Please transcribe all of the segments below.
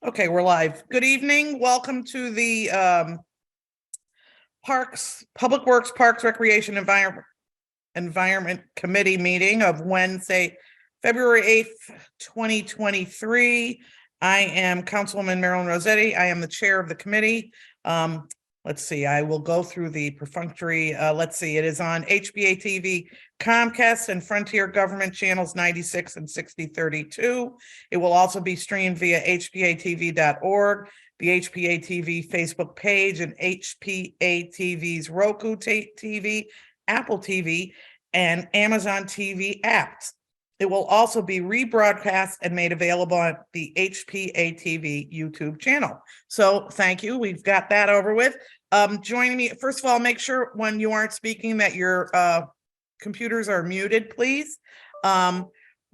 Okay, we're live. Good evening. Welcome to the Public Works, Parks, Recreation, Environment Committee meeting of Wednesday, February 8th, 2023. I am Councilwoman Marilyn Rossetti. I am the chair of the committee. Let's see, I will go through the perfunctory. Let's see, it is on HPA-TV, Comcast, and Frontier Government channels 96 and 6032. It will also be streamed via hpa-tv.org, the HPA-TV Facebook page, and HPA-TV's Roku TV, Apple TV, and Amazon TV apps. It will also be rebroadcast and made available on the HPA-TV YouTube channel. So thank you. We've got that over with. Joining me, first of all, make sure when you aren't speaking that your computers are muted, please.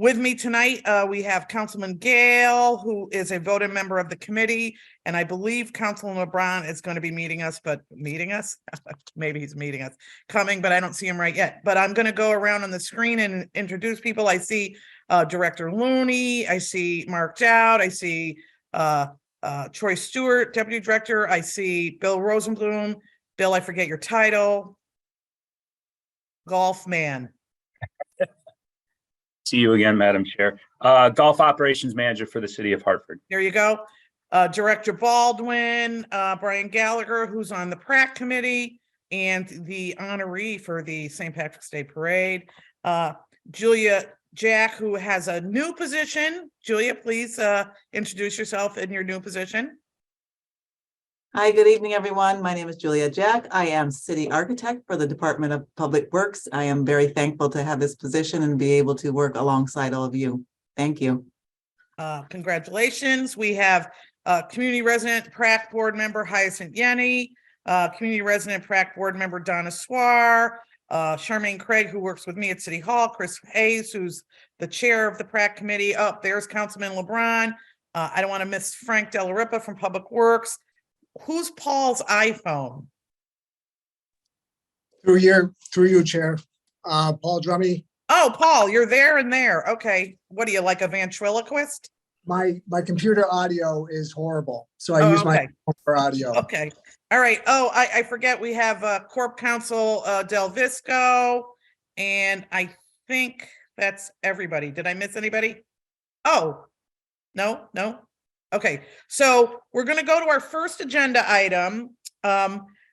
With me tonight, we have Councilman Gale, who is a voting member of the committee, and I believe Councilman LeBron is going to be meeting us, maybe he's meeting us, coming, but I don't see him right yet. But I'm going to go around on the screen and introduce people. I see Director Looney, I see Mark Dowd, I see Troy Stewart, Deputy Director, I see Bill Rosenblum. Bill, I forget your title. Golf man. See you again, Madam Chair. Golf Operations Manager for the City of Hartford. There you go. Director Baldwin, Brian Gallagher, who's on the PrAC committee and the honoree for the St. Patrick's Day Parade. Julia Jack, who has a new position. Julia, please introduce yourself in your new position. Hi, good evening, everyone. My name is Julia Jack. I am City Architect for the Department of Public Works. I am very thankful to have this position and be able to work alongside all of you. Thank you. Congratulations. We have Community Resident PrAC Board Member Hyacinth Yenny, Community Resident PrAC Board Member Donna Swar, Charmaine Craig, who works with me at City Hall, Chris Hayes, who's the chair of the PrAC committee. Oh, there's Councilman LeBron. I don't want to miss Frank Della Ripa from Public Works. Who's Paul's iPhone? Through you, Chair. Paul Drummy. Oh, Paul, you're there and there. Okay. What are you, like a ventriloquist? My computer audio is horrible, so I use my phone for audio. Okay. All right. Oh, I forget we have Corp Counsel Del Visco, and I think that's everybody. Did I miss anybody? Oh, no. Okay, so we're going to go to our first agenda item.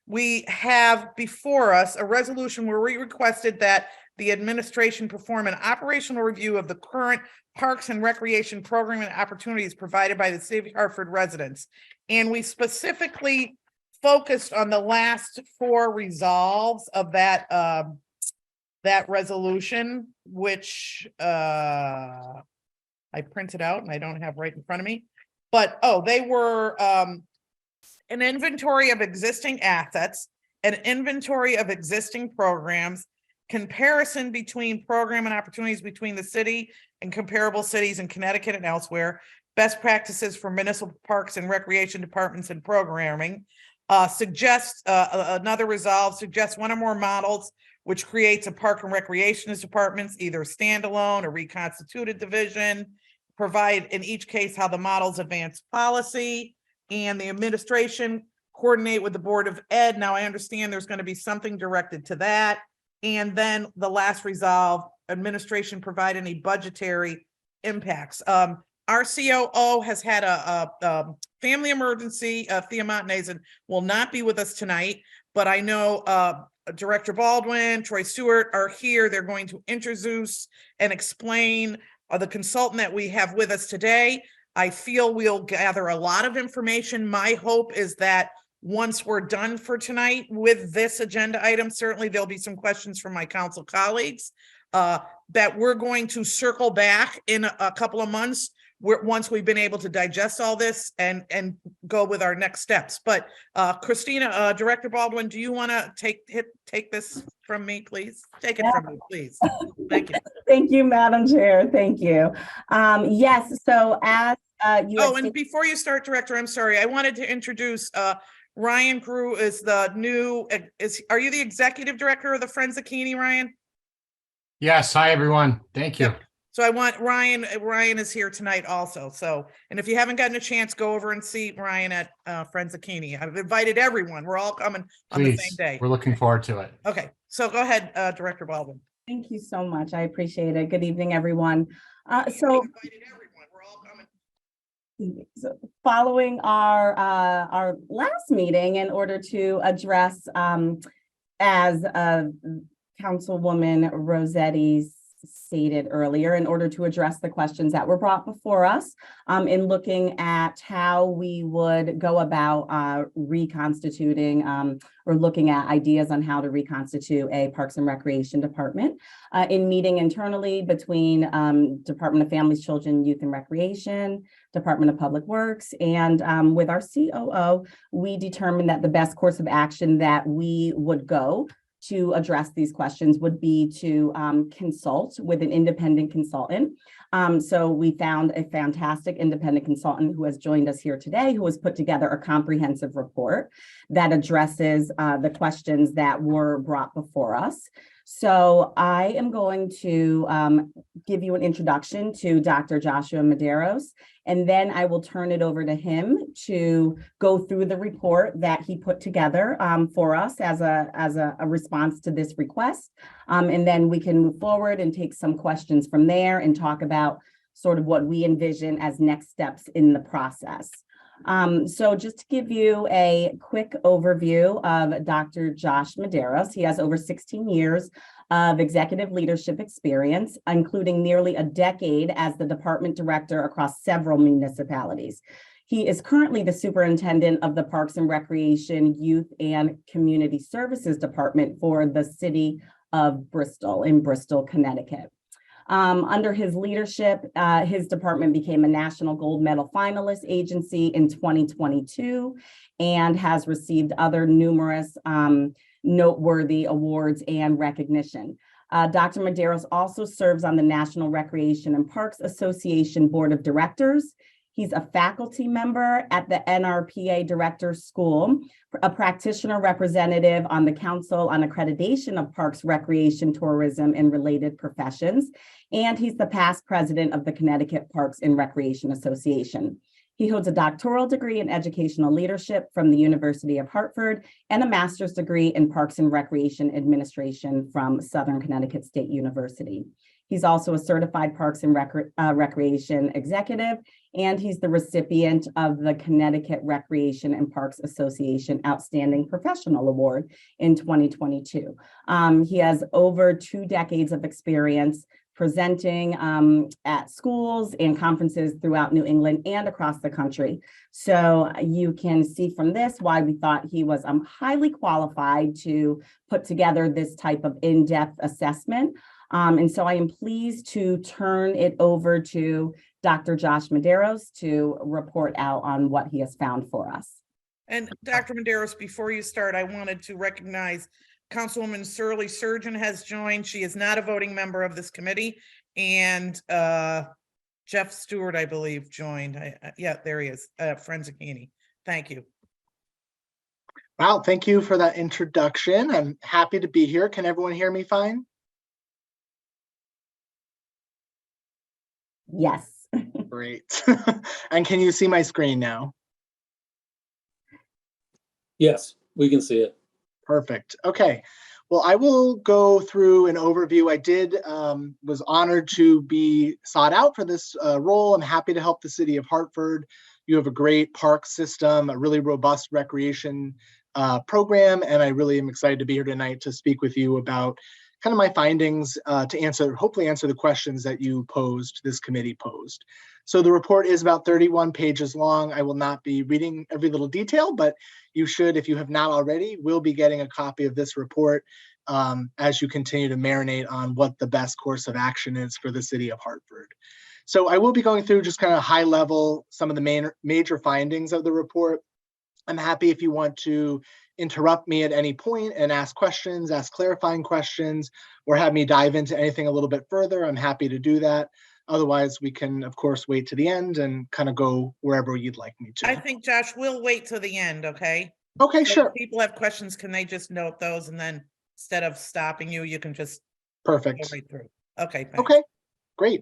We have before us a resolution where we requested that the administration perform an operational review of the current parks and recreation program and opportunities provided by the City of Hartford residents. And we specifically focused on the last four resolves of that resolution, which I printed out and I don't have right in front of me. But, they were an inventory of existing assets, an inventory of existing programs, comparison between program and opportunities between the city and comparable cities in Connecticut and elsewhere, best practices for municipal parks and recreation departments and programming, another resolve, suggest one or more models which creates a park and recreation departments, either standalone or reconstituted division, provide in each case how the models advance policy, and the administration coordinate with the Board of Ed. Now I understand there's going to be something directed to that. And then the last resolve, administration provide any budgetary impacts. Our COO has had a family emergency, Thea Montanez, and will not be with us tonight, but I know Director Baldwin, Troy Stewart are here. They're going to introduce and explain the consultant that we have with us today. I feel we'll gather a lot of information. My hope is that once we're done for tonight with this agenda item, certainly there'll be some questions from my council colleagues that we're going to circle back in a couple of months once we've been able to digest all this and go with our next steps. But Christina, Director Baldwin, do you want to take this from me, please? Take it from me, please. Thank you. Thank you, Madam Chair. Thank you. Yes, so as you and before you start, Director, I'm sorry, I wanted to introduce Ryan Grew is the new, are you the Executive Director of the Friends of Keeney, Ryan? Yes. Hi, everyone. Thank you. So I want Ryan is here tonight also. So, and if you haven't gotten a chance, go over and see Ryan at Friends of Keeney. I've invited everyone. We're all coming on the same Please, day. we're looking forward to it. Okay, so go ahead, Director Baldwin. Thank you so much. I appreciate it. Good evening, everyone. I've So invited everyone. We're all coming. following our last meeting, in order to address, as Councilwoman Rossetti stated earlier, in order to address the questions that were brought before us, in looking at how we would go about reconstituting or looking at ideas on how to reconstitute a Parks and Recreation Department, in meeting internally between Department of Families, Children, Youth and Recreation, Department of Public Works, and with our COO, we determined that the best course of action that we would go to address these questions would be to consult with an independent consultant. So we found a fantastic independent consultant who has joined us here today, who has put together a comprehensive report that addresses the questions that were brought before us. So I am going to give you an introduction to Dr. Joshua Medeiros, and then I will turn it over to him to go through the report that he put together for us as a response to this request. And then we can move forward and take some questions from there and talk about sort of what we envision as next steps in the process. So just to give you a quick overview of Dr. Josh Medeiros, he has over 16 years of executive leadership experience, including nearly a decade as the department director across several municipalities. He is currently the superintendent of the Parks and Recreation, Youth and Community Services Department for the city of Bristol in Bristol, Connecticut. Under his leadership, his department became a National Gold Medal finalist agency in 2022 and has received other numerous noteworthy awards and recognition. Dr. Medeiros also serves on the National Recreation and Parks Association Board of Directors. He's a faculty member at the NRPA Directors School, a practitioner representative on the Council on Accreditation of Parks, Recreation, Tourism, and Related Professions, and he's the past president of the Connecticut Parks and Recreation Association. He holds a doctoral degree in educational leadership from the University of Hartford and a master's degree in Parks and Recreation Administration from Southern Connecticut State University. He's also a certified Parks and Recreation executive, and he's the recipient of the Connecticut Recreation and Parks Association Outstanding Professional Award in 2022. He has over 2 decades of experience presenting at schools and conferences throughout New England and across the country. So you can see from this why we thought he was highly qualified to put together this type of in-depth assessment. And so I am pleased to turn it over to Dr. Josh Medeiros to report out on what he has found for us. And Dr. Medeiros, before you start, I wanted to recognize Councilwoman Surly Surgeon has joined. She is not a voting member of this committee. And Jeff Stewart, I believe, joined. Yeah, there he is, Friends of Keeney. Thank you. Wow, thank you for that introduction. I'm happy to be here. Can everyone hear me fine? Yes. Great. And can you see my screen now? Yes, we can see it. Perfect. Okay. Well, I will go through an overview. I was honored to be sought out for this role. I'm happy to help the city of Hartford. You have a great park system, a really robust recreation program, and I really am excited to be here tonight to speak with you about kind of my findings to hopefully answer the questions that this committee posed. So the report is about 31 pages long. I will not be reading every little detail, but you should, if you have not already, will be getting a copy of this report as you continue to marinate on what the best course of action is for the city of Hartford. So I will be going through just kind of high level, some of the major findings of the report. I'm happy if you want to interrupt me at any point and ask questions, ask clarifying questions, or have me dive into anything a little bit further. I'm happy to do that. Otherwise, we can, of course, wait to the end and kind of go wherever you'd like me to. I think, Josh, we'll wait till the end, okay? Okay, So sure. if people have questions, can they just note those, and then instead of stopping you, you can just go Perfect. right through. Okay. Thanks. Okay, great.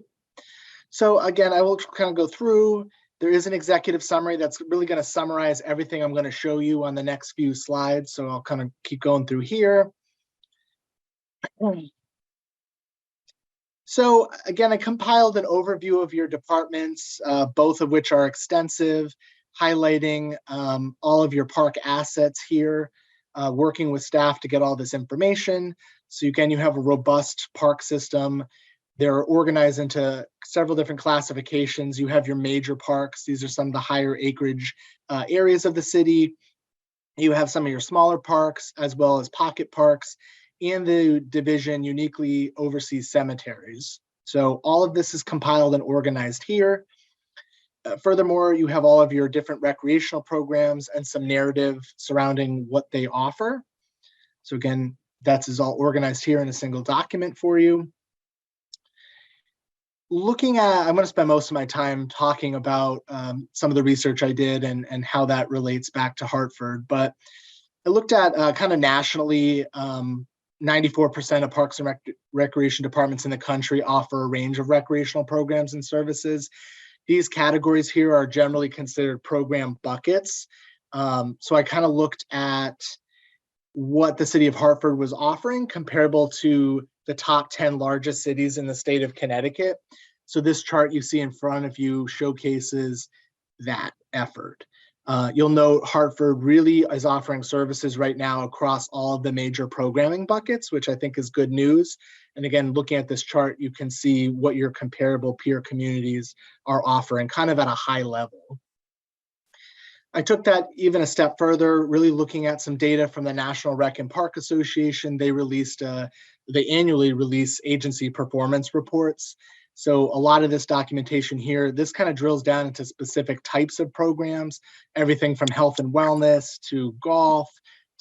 So again, I will kind of go through. There is an executive summary that's really going to summarize everything I'm going to show you on the next few slides. So I'll kind of keep going through here. So again, I compiled an overview of your departments, both of which are extensive, highlighting all of your park assets here, working with staff to get all this information. So again, you have a robust park system. They're organized into several different classifications. You have your major parks. These are some of the higher acreage areas of the city. You have some of your smaller parks, as well as pocket parks, and the division uniquely oversees cemeteries. So all of this is compiled and organized here. Furthermore, you have all of your different recreational programs and some narrative surrounding what they offer. So again, that's all organized here in a single document for you. Looking at, I'm going to spend most of my time talking about some of the research I did and how that relates back to Hartford. But I looked at kind of nationally, 94% of parks and recreation departments in the country offer a range of recreational programs and services. These categories here are generally considered program buckets. So I kind of looked at what the city of Hartford was offering comparable to the top 10 largest cities in the state of Connecticut. So this chart you see in front of you showcases that effort. You'll note Hartford really is offering services right now across all of the major programming buckets, which I think is good news. And again, looking at this chart, you can see what your comparable peer communities are offering kind of at a high level. I took that even a step further, really looking at some data from the National Rec and Park Association. They annually release agency performance reports. So a lot of this documentation here, this kind of drills down into specific types of programs, everything from health and wellness to golf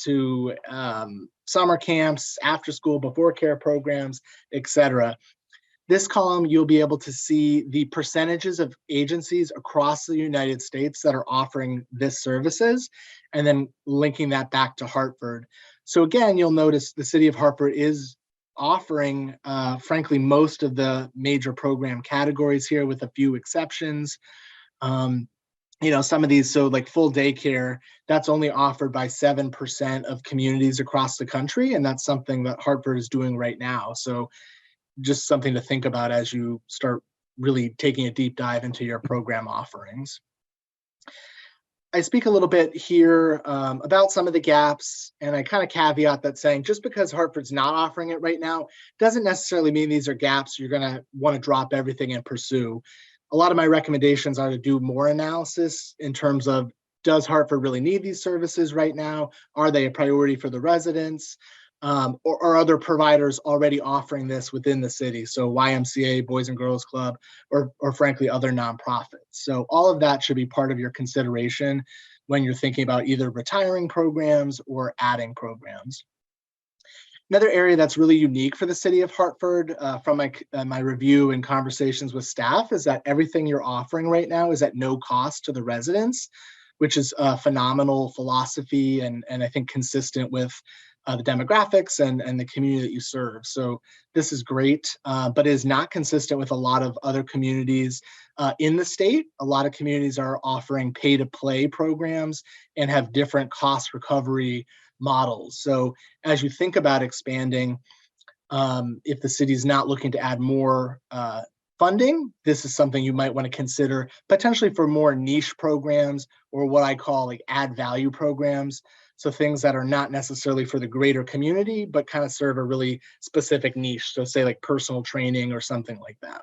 to summer camps, after school, before care programs, etc. This column, you'll be able to see the percentages of agencies across the United States that are offering this services, and then linking that back to Hartford. So again, you'll notice the city of Hartford is offering, frankly, most of the major program categories here with a few exceptions. Some of these, so like full daycare, that's only offered by 7% of communities across the country. And that's something that Hartford is doing right now. So just something to think about as you start really taking a deep dive into your program offerings. I speak a little bit here about some of the gaps, and I kind of caveat that saying just because Hartford's not offering it right now doesn't necessarily mean these are gaps you're going to want to drop everything and pursue. A lot of my recommendations are to do more analysis in terms of, does Hartford really need these services right now? Are they a priority for the residents? Or are other providers already offering this within the city? So YMCA, Boys and Girls Club, or frankly, other nonprofits. So all of that should be part of your consideration when you're thinking about either retiring programs or adding programs. Another area that's really unique for the city of Hartford from my review and conversations with staff is that everything you're offering right now is at no cost to the residents, which is a phenomenal philosophy and I think consistent with the demographics and the community that you serve. So this is great, but is not consistent with a lot of other communities in the state. A lot of communities are offering pay-to-play programs and have different cost recovery models. So as you think about expanding, if the city's not looking to add more funding, this is something you might want to consider potentially for more niche programs, or what I call like add value programs. So things that are not necessarily for the greater community, but kind of serve a really specific niche. So say like personal training or something like that.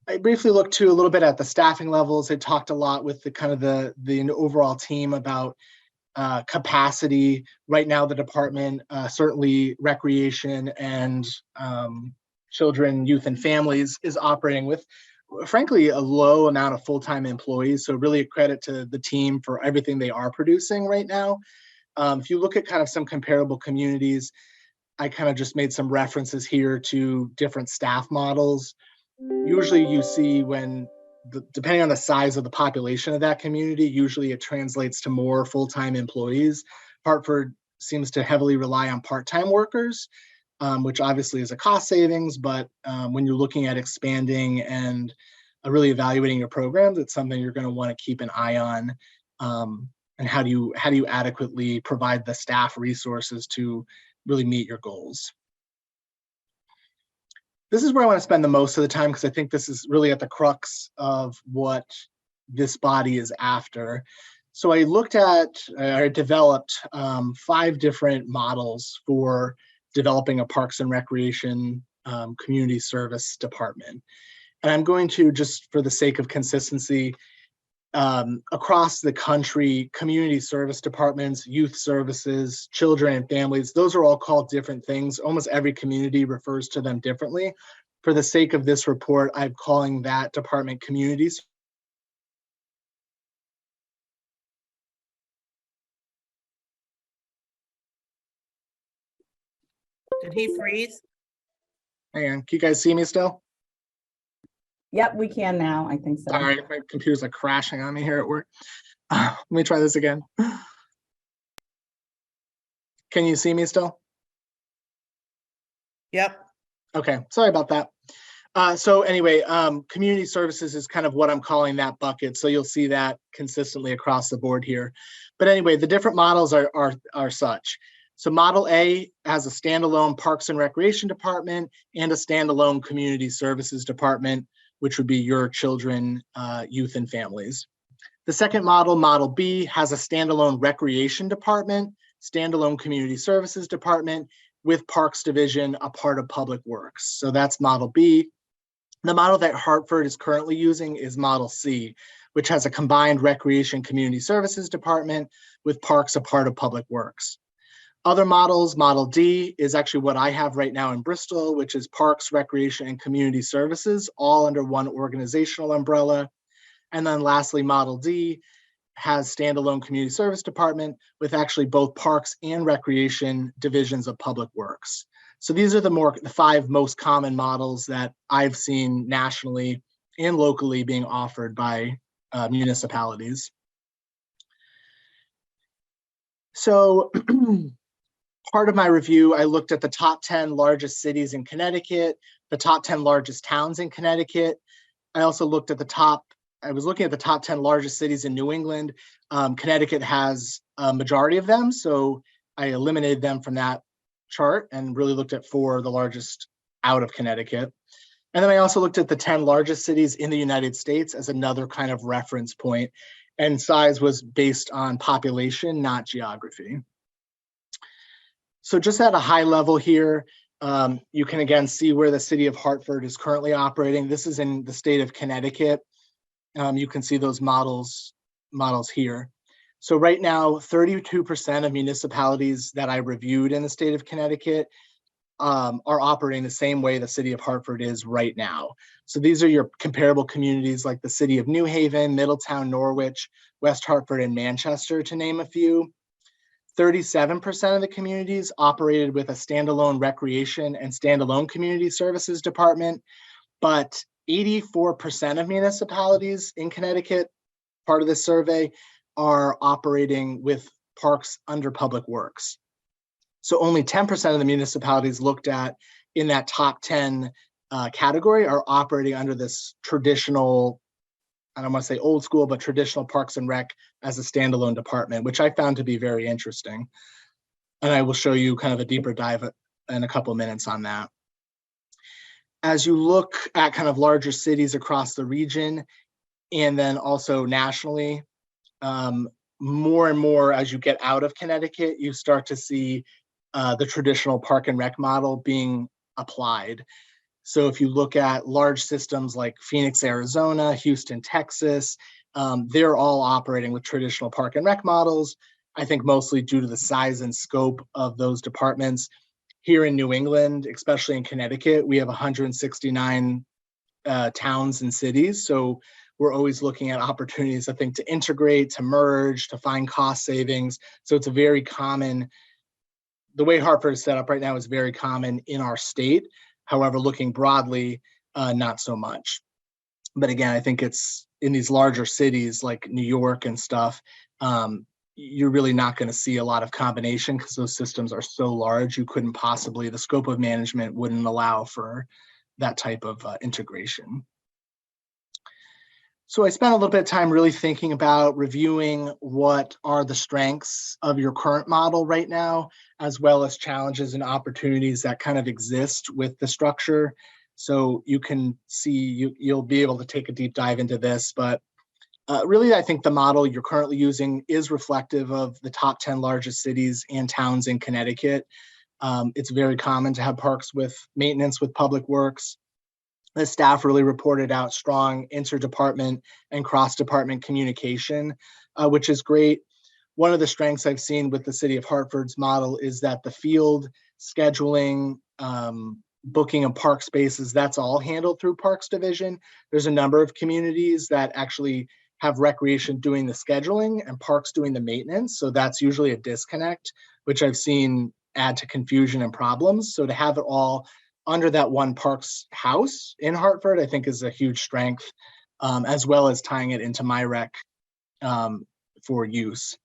I briefly looked too a little bit at the staffing levels. I talked a lot with the kind of the overall team about capacity. Right now, the department, certainly recreation and children, youth, and families is operating with, frankly, a low amount of full-time employees. So really a credit to the team for everything they are producing right now. If you look at kind of some comparable communities, I kind of just made some references here to different staff models. Usually you see when, depending on the size of the population of that community, usually it translates to more full-time employees. Hartford seems to heavily rely on part-time workers. which obviously is a cost savings, but when you're looking at expanding and really evaluating your programs, it's something you're going to want to keep an eye on. And how do you adequately provide the staff resources to really meet your goals? This is where I want to spend the most of the time, because I think this is really at the crux of what this body is after. So I developed 5 different models for developing a Parks and Recreation community service department. And I'm going to, just for the sake of consistency, across the country, community service departments, youth services, children and families, those are all called different things. Almost every community refers to them differently. For the sake of this report, I'm calling that department communities. Did he freeze? Hang on, can you guys see me still? Yep, we can now. I think so. Sorry, my computer's like crashing on me here at work. Let me try this again. Can you see me still? Yep. Okay, sorry about that. So anyway, community services is kind of what I'm calling that bucket. So you'll see that consistently across the board here. But anyway, the different models are such. So Model A has a standalone Parks and Recreation department and a standalone community services department, which would be your children, youth, and families. The second model, Model B, has a standalone recreation department, standalone community services department, with Parks Division, a part of Public Works. So that's Model B. The model that Hartford is currently using is Model C, which has a combined Recreation Community Services Department with Parks, a part of Public Works. Other models, Model D is actually what I have right now in Bristol, which is Parks, Recreation, and Community Services, all under one organizational umbrella. And then lastly, Model D has standalone community service department with actually both Parks and Recreation divisions of Public Works. So these are the 5 most common models that I've seen nationally and locally being offered by municipalities. So part of my review, I looked at the top 10 largest cities in Connecticut, the top 10 largest towns in Connecticut. I also looked at I was looking at the top 10 largest cities in New England. Connecticut has a majority of them, so I eliminated them from that chart and really looked at 4 of the largest out of Connecticut. And then I also looked at the 10 largest cities in the United States as another kind of reference point, and size was based on population, not geography. So just at a high level here, you can again see where the city of Hartford is currently operating. This is in the state of Connecticut. You can see those models here. So right now, 32% of municipalities that I reviewed in the state of Connecticut are operating the same way the city of Hartford is right now. So these are your comparable communities like the city of New Haven, Middletown, Norwich, West Hartford, and Manchester, to name a few. 37% of the communities operated with a standalone recreation and standalone community services department, but 84% of municipalities in Connecticut, part of this survey, are operating with parks under Public Works. So only 10% of the municipalities looked at in that top 10 category are operating under this traditional, I don't want to say old school, but traditional Parks and Rec as a standalone department, which I found to be very interesting. And I will show you kind of a deeper dive in a couple of minutes on that. As you look at kind of larger cities across the region, and then also nationally, more and more as you get out of Connecticut, you start to see the traditional Park and Rec model being applied. So if you look at large systems like Phoenix, Arizona, Houston, Texas, they're all operating with traditional Park and Rec models, I think mostly due to the size and scope of those departments. Here in New England, especially in Connecticut, we have 169 towns and cities. So we're always looking at opportunities, I think, to integrate, to merge, to find cost savings. So it's a very common, the way Hartford is set up right now is very common in our state. However, looking broadly, not so much. But again, I think it's in these larger cities like New York and stuff, you're really not going to see a lot of combination because those systems are so large. You couldn't possibly, the scope of management wouldn't allow for that type of integration. So I spent a little bit of time really thinking about reviewing what are the strengths of your current model right now, as well as challenges and opportunities that kind of exist with the structure. So you can see, you'll be able to take a deep dive into this, but really, I think the model you're currently using is reflective of the top 10 largest cities and towns in Connecticut. It's very common to have parks with maintenance with public works. The staff really reported out strong interdepartment and cross-department communication, which is great. One of the strengths I've seen with the City of Hartford's model is that the field scheduling, booking of park spaces, that's all handled through Parks Division. There's a number of communities that actually have recreation doing the scheduling and parks doing the maintenance. So that's usually a disconnect, which I've seen add to confusion and problems. So to have it all under that one parks house in Hartford, I think is a huge strength, as well as tying it into MyRec for use.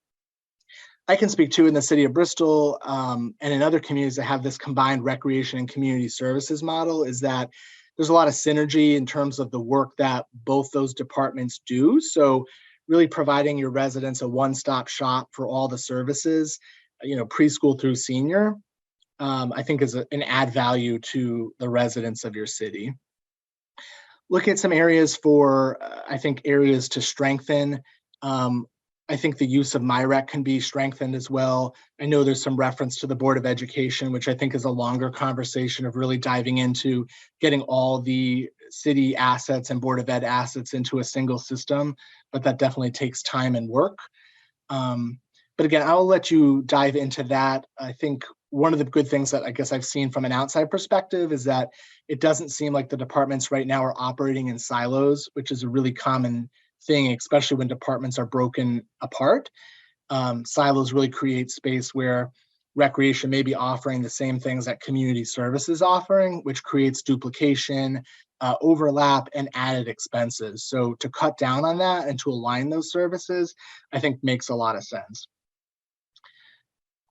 I can speak to in the city of Bristol and in other communities that have this combined recreation and community services model is that there's a lot of synergy in terms of the work that both those departments do. So really providing your residents a one-stop shop for all the services, preschool through senior, I think is an add value to the residents of your city. Look at some areas for, I think, areas to strengthen. I think the use of MyRec can be strengthened as well. I know there's some reference to the Board of Education, which I think is a longer conversation of really diving into getting all the city assets and Board of Ed assets into a single system, but that definitely takes time and work. But again, I'll let you dive into that. I think one of the good things that I guess I've seen from an outside perspective is that it doesn't seem like the departments right now are operating in silos, which is a really common thing, especially when departments are broken apart. Silos really create space where recreation may be offering the same things that community services offering, which creates duplication, overlap, and added expenses. So to cut down on that and to align those services, I think makes a lot of sense.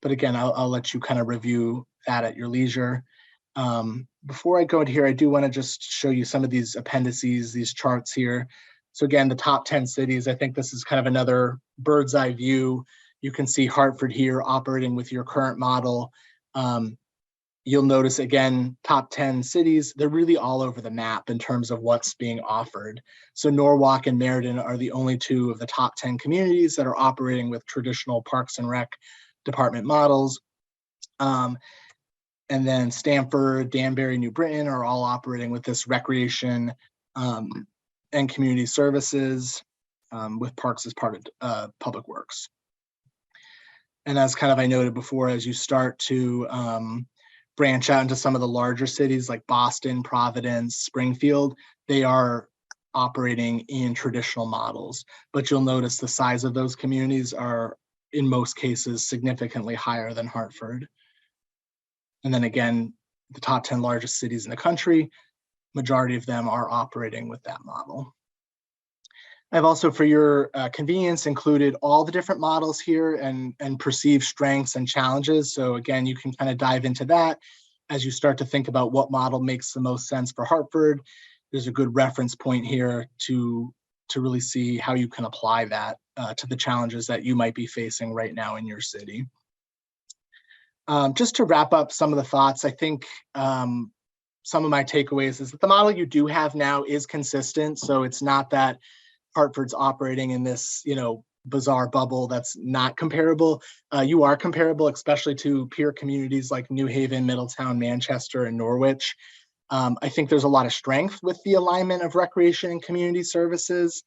But again, I'll let you kind of review that at your leisure. Before I go into here, I do want to just show you some of these appendices, these charts here. So again, the top 10 cities, I think this is kind of another bird's eye view. You can see Hartford here operating with your current model. You'll notice again, top 10 cities, they're really all over the map in terms of what's being offered. So Norwalk and Meriden are the only two of the top 10 communities that are operating with traditional Parks and Rec department models. And then Stamford, Danbury, New Britain are all operating with this recreation and community services with parks as part of public works. And as kind of I noted before, as you start to branch out into some of the larger cities like Boston, Providence, Springfield, they are operating in traditional models. But you'll notice the size of those communities are in most cases significantly higher than Hartford. And then again, the top 10 largest cities in the country, majority of them are operating with that model. I've also, for your convenience, included all the different models here and perceived strengths and challenges. So again, you can kind of dive into that as you start to think about what model makes the most sense for Hartford. There's a good reference point here to really see how you can apply that to the challenges that you might be facing right now in your city. Just to wrap up some of the thoughts, I think some of my takeaways is that the model you do have now is consistent. So it's not that Hartford's operating in this, bizarre bubble that's not comparable. You are comparable, especially to peer communities like New Haven, Middletown, Manchester, and Norwich. I think there's a lot of strength with the alignment of recreation and community services.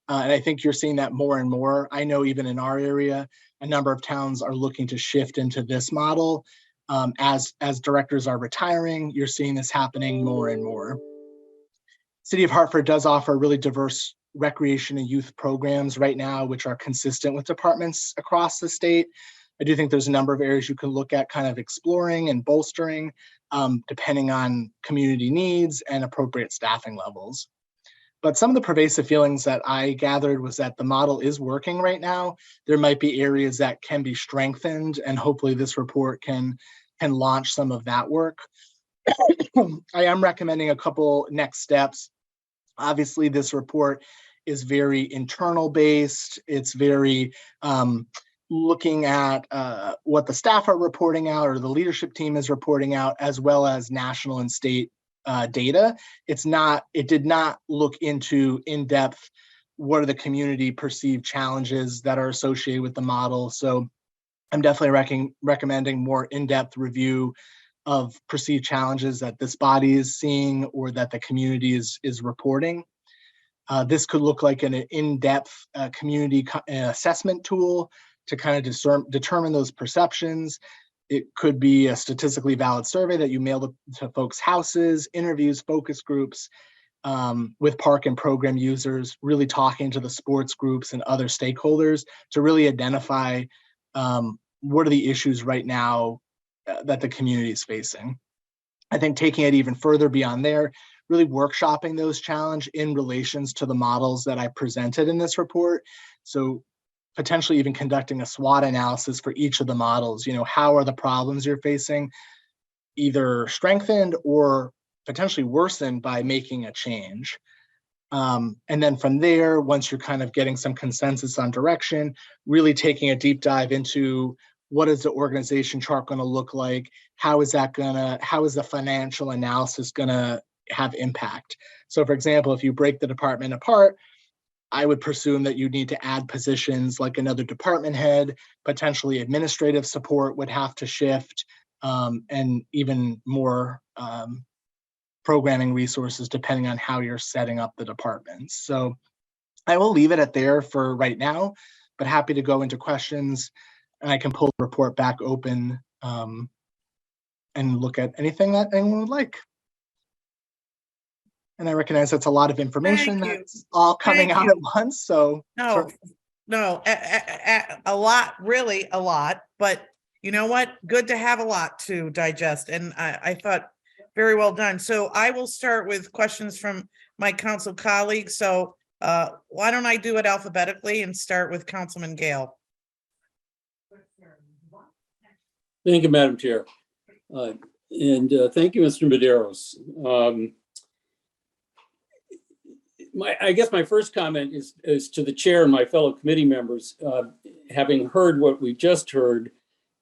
And I think you're seeing that more and more. I know even in our area, a number of towns are looking to shift into this model. As directors are retiring, you're seeing this happening more and more. City of Hartford does offer really diverse recreation and youth programs right now, which are consistent with departments across the state. I do think there's a number of areas you can look at kind of exploring and bolstering, depending on community needs and appropriate staffing levels. But some of the pervasive feelings that I gathered was that the model is working right now. There might be areas that can be strengthened, and hopefully this report can launch some of that work. I am recommending a couple next steps. Obviously, this report is very internal based. It's very looking at what the staff are reporting out or the leadership team is reporting out, as well as national and state data. It did not look into in-depth what are the community perceived challenges that are associated with the model. So I'm definitely recommending more in-depth review of perceived challenges that this body is seeing or that the community is reporting. This could look like an in-depth community assessment tool to kind of determine those perceptions. It could be a statistically valid survey that you mail to folks' houses, interviews, focus groups with park and program users, really talking to the sports groups and other stakeholders to really identify what are the issues right now that the community is facing. I think taking it even further beyond there, really workshopping those challenges in relations to the models that I presented in this report. So potentially even conducting a SWOT analysis for each of the models. How are the problems you're facing either strengthened or potentially worsened by making a change? And then from there, once you're kind of getting some consensus on direction, really taking a deep dive into what is the organization chart going to look like? How is the financial analysis going to have impact? So for example, if you break the department apart, I would presume that you need to add positions like another department head, potentially administrative support would have to shift, and even more programming resources depending on how you're setting up the departments. So I will leave it at there for right now, but happy to go into questions, and I can pull the report back open and look at anything that anyone would like. And I recognize that's a lot of information that's all coming out at once. So No, a lot, really a lot, but you know what? Good to have a lot to digest. And I thought very well done. So I will start with questions from my council colleagues. So why don't I do it alphabetically and start with Councilman Gale? Thank you, Madam Chair. And thank you, Mr. Medeiros. I guess my first comment is to the chair and my fellow committee members. Having heard what we just heard,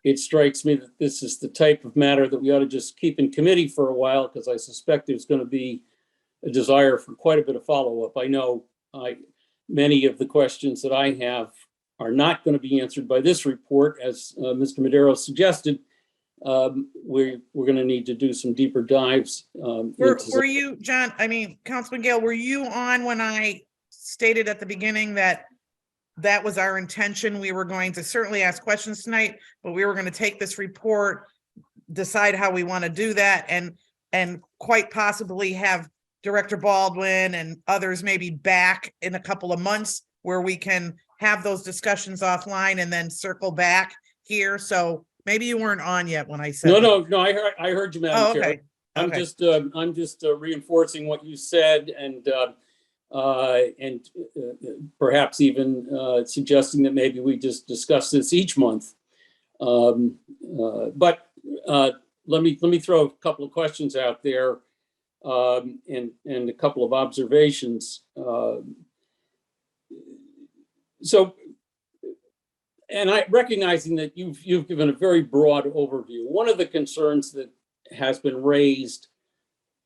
it strikes me that this is the type of matter that we ought to just keep in committee for a while, because I suspect there's going to be a desire for quite a bit of follow-up. I know many of the questions that I have are not going to be answered by this report, as Mr. Medeiros suggested. We're going to need to do some deeper dives. Were you, John, Councilman Gale, were you on when I stated at the beginning that that was our intention? We were going to certainly ask questions tonight, but we were going to take this report, decide how we want to do that, and quite possibly have Director Baldwin and others maybe back in a couple of months where we can have those discussions offline and then circle back here. So maybe you weren't on yet when I said No. I heard you, Madam Chair. Okay. I'm just reinforcing what you said, and perhaps even suggesting that maybe we just discuss this each month. But let me throw a couple of questions out there and a couple of observations. And recognizing that you've given a very broad overview. One of the concerns that has been raised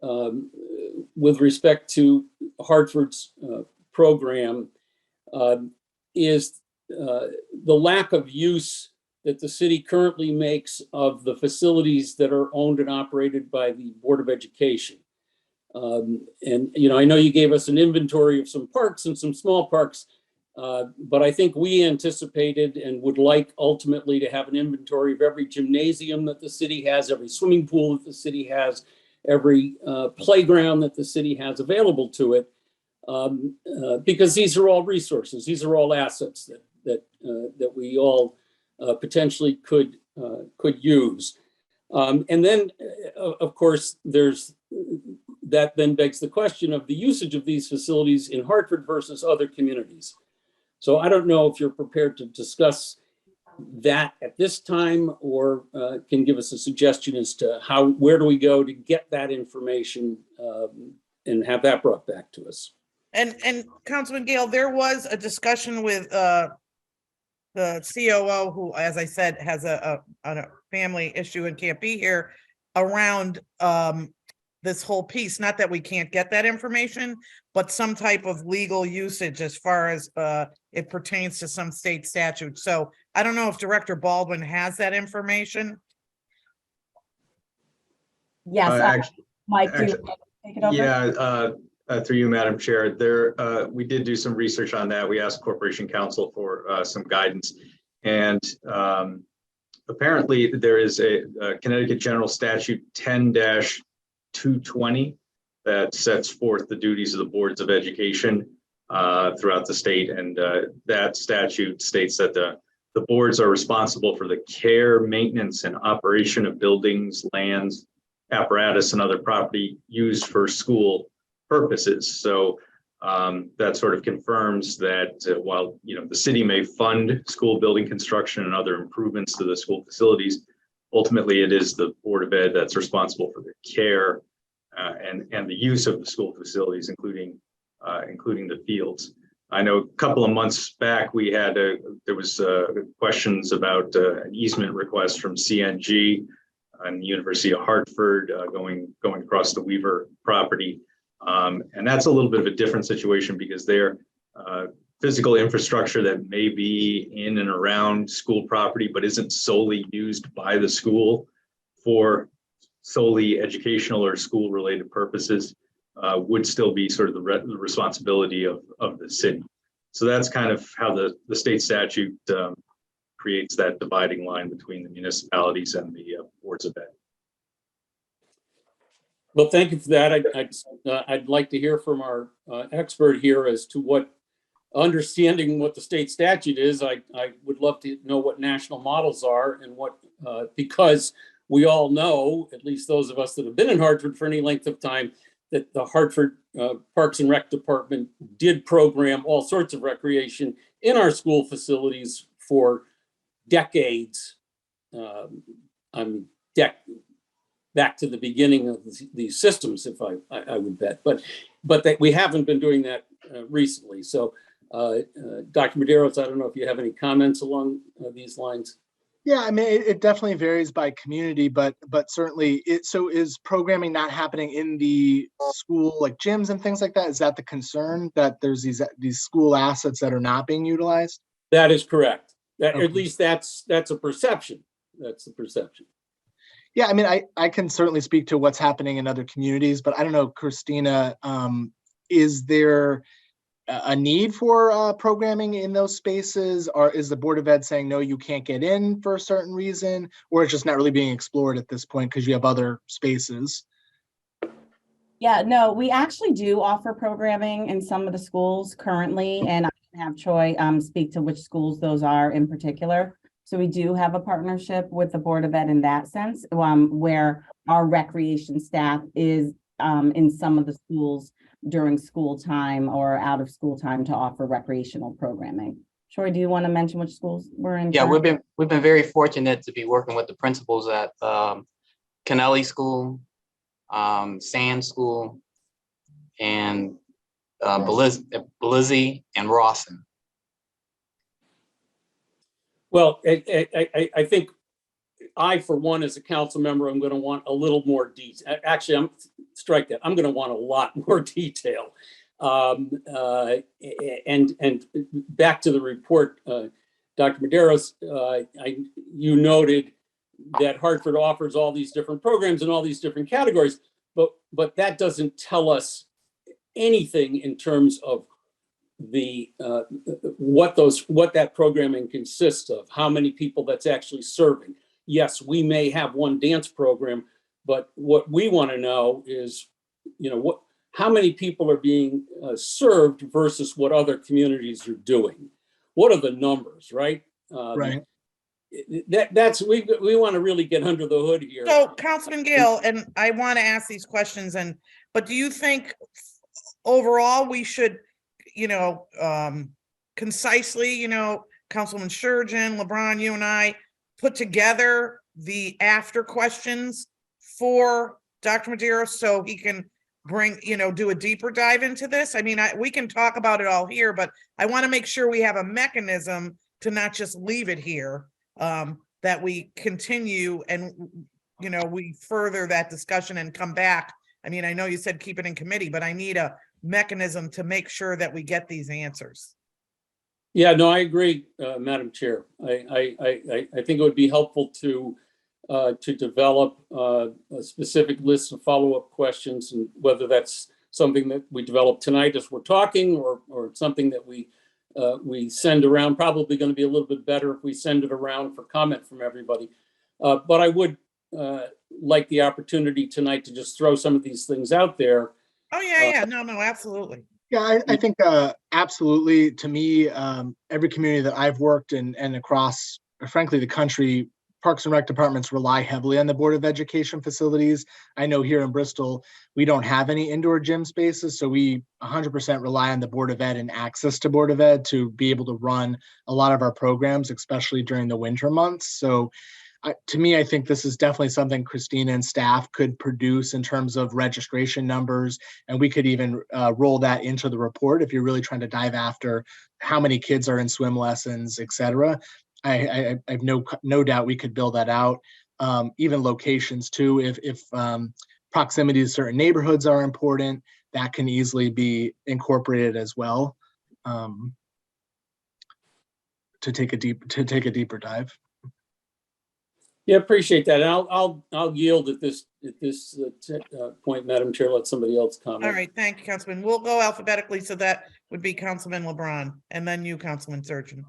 with respect to Hartford's program is the lack of use that the city currently makes of the facilities that are owned and operated by the Board of Education. And I know you gave us an inventory of some parks and some small parks. But I think we anticipated and would like ultimately to have an inventory of every gymnasium that the city has, every swimming pool that the city has, every playground that the city has available to it, because these are all resources. These are all assets that we all potentially could use. And then, of course, there's that then begs the question of the usage of these facilities in Hartford versus other communities. So I don't know if you're prepared to discuss that at this time, or can give us a suggestion as to where do we go to get that information and have that brought back to us. And Councilman Gale, there was a discussion with the COO, who, as I said, has a family issue and can't be here, around this whole piece. Not that we can't get that information, but some type of legal usage as far as it pertains to some state statute. So I don't know if Director Baldwin has that information. Yes, Mike, do you actually, want to take it over? Yeah, through you, Madam Chair, we did do some research on that. We asked Corporation Counsel for some guidance, and apparently there is a Connecticut General Statute 10-220 that sets forth the duties of the boards of education throughout the state, and that statute states that the boards are responsible for the care, maintenance, and operation of buildings, lands, apparatus, and other property used for school purposes. So that sort of confirms that while the city may fund school building construction and other improvements to the school facilities, ultimately it is the Board of Ed that's responsible for the care and the use of the school facilities, including the fields. I know a couple of months back we had there was questions about an easement request from CNG and the University of Hartford going across the Weaver property. And that's a little bit of a different situation because they're physical infrastructure that may be in and around school property, but isn't solely used by the school for solely educational or school related purposes, would still be sort of the responsibility of the city. So that's kind of how the state statute creates that dividing line between the municipalities and the boards of ed. Well, thank you for that. I'd like to hear from our expert here as to understanding what the state statute is. I would love to know what national models are and because we all know, at least those of us that have been in Hartford for any length of time, that the Hartford Parks and Rec Department did program all sorts of recreation in our school facilities for decades. Back to the beginning of these systems, if I would bet, but that we haven't been doing that recently. So, Dr. Medeiros, I don't know if you have any comments along these lines. Yeah, I mean, it definitely varies by community, but certainly so is programming not happening in the school, like gyms and things like that? Is that the concern, that there's these school assets that are not being utilized? That is correct. Okay. At least that's a perception. That's the perception. Yeah, I mean, I can certainly speak to what's happening in other communities, but I don't know, Christina, is there a need for programming in those spaces, or is the Board of Ed saying, no, you can't get in for a certain reason, or it's just not really being explored at this point because you have other spaces? Yeah, no, we actually do offer programming in some of the schools currently, and I can have Troy speak to which schools those are in particular. So we do have a partnership with the Board of Ed in that sense, where our recreation staff is in some of the schools during school time or out of school time to offer recreational programming. Troy, do you want to mention which schools we're in? Yeah, we've been very fortunate to be working with the principals at Kennelly School, Sand School, and Belizzi and Rawson. Well, I think for one, as a council member, I'm going to want a little more detail. Actually, strike that. I'm going to want a lot more detail. And back to the report, Dr. Medeiros, you noted that Hartford offers all these different programs in all these different categories, but that doesn't tell us anything in terms of the what that programming consists of, how many people that's actually serving. Yes, we may have one dance program, but what we want to know is, how many people are being served versus what other communities are doing. What are the numbers, right? Right. we want to really get under the hood here. So Councilman Gale, and I want to ask these questions but do you think overall we should, concisely, Councilman Sturgeon, LeBron, you and I put together the after questions for Dr. Medeiros so he can bring, do a deeper dive into this? I mean, we can talk about it all here, but I want to make sure we have a mechanism to not just leave it here, that we continue and, we further that discussion and come back. I mean, I know you said keep it in committee, but I need a mechanism to make sure that we get these answers. Yeah, no, I agree, Madam Chair. I think it would be helpful to develop a specific list of follow-up questions, and whether that's something that we develop tonight as we're talking, or something that we send around. Probably going to be a little bit better if we send it around for comment from everybody. But I would like the opportunity tonight to just throw some of these things out there. Oh, yeah. No, absolutely. Yeah, I think absolutely. To me, every community that I've worked in and across, frankly, the country, Parks and Rec departments rely heavily on the Board of Education facilities. I know here in Bristol, we don't have any indoor gym spaces, so we 100% rely on the Board of Ed and access to Board of Ed to be able to run a lot of our programs, especially during the winter months. So to me, I think this is definitely something Christina and staff could produce in terms of registration numbers, and we could even roll that into the report if you're really trying to dive after how many kids are in swim lessons, et cetera. I have no doubt we could build that out. Even locations too, if proximity to certain neighborhoods are important, that can easily be incorporated as well, to take a deeper dive. Yeah, appreciate that. And I'll yield at this point, Madam Chair. Let somebody else comment. All right, thank you, Councilman. We'll go alphabetically, so that would be Councilman LeBron, and then you, Councilman Sturgeon.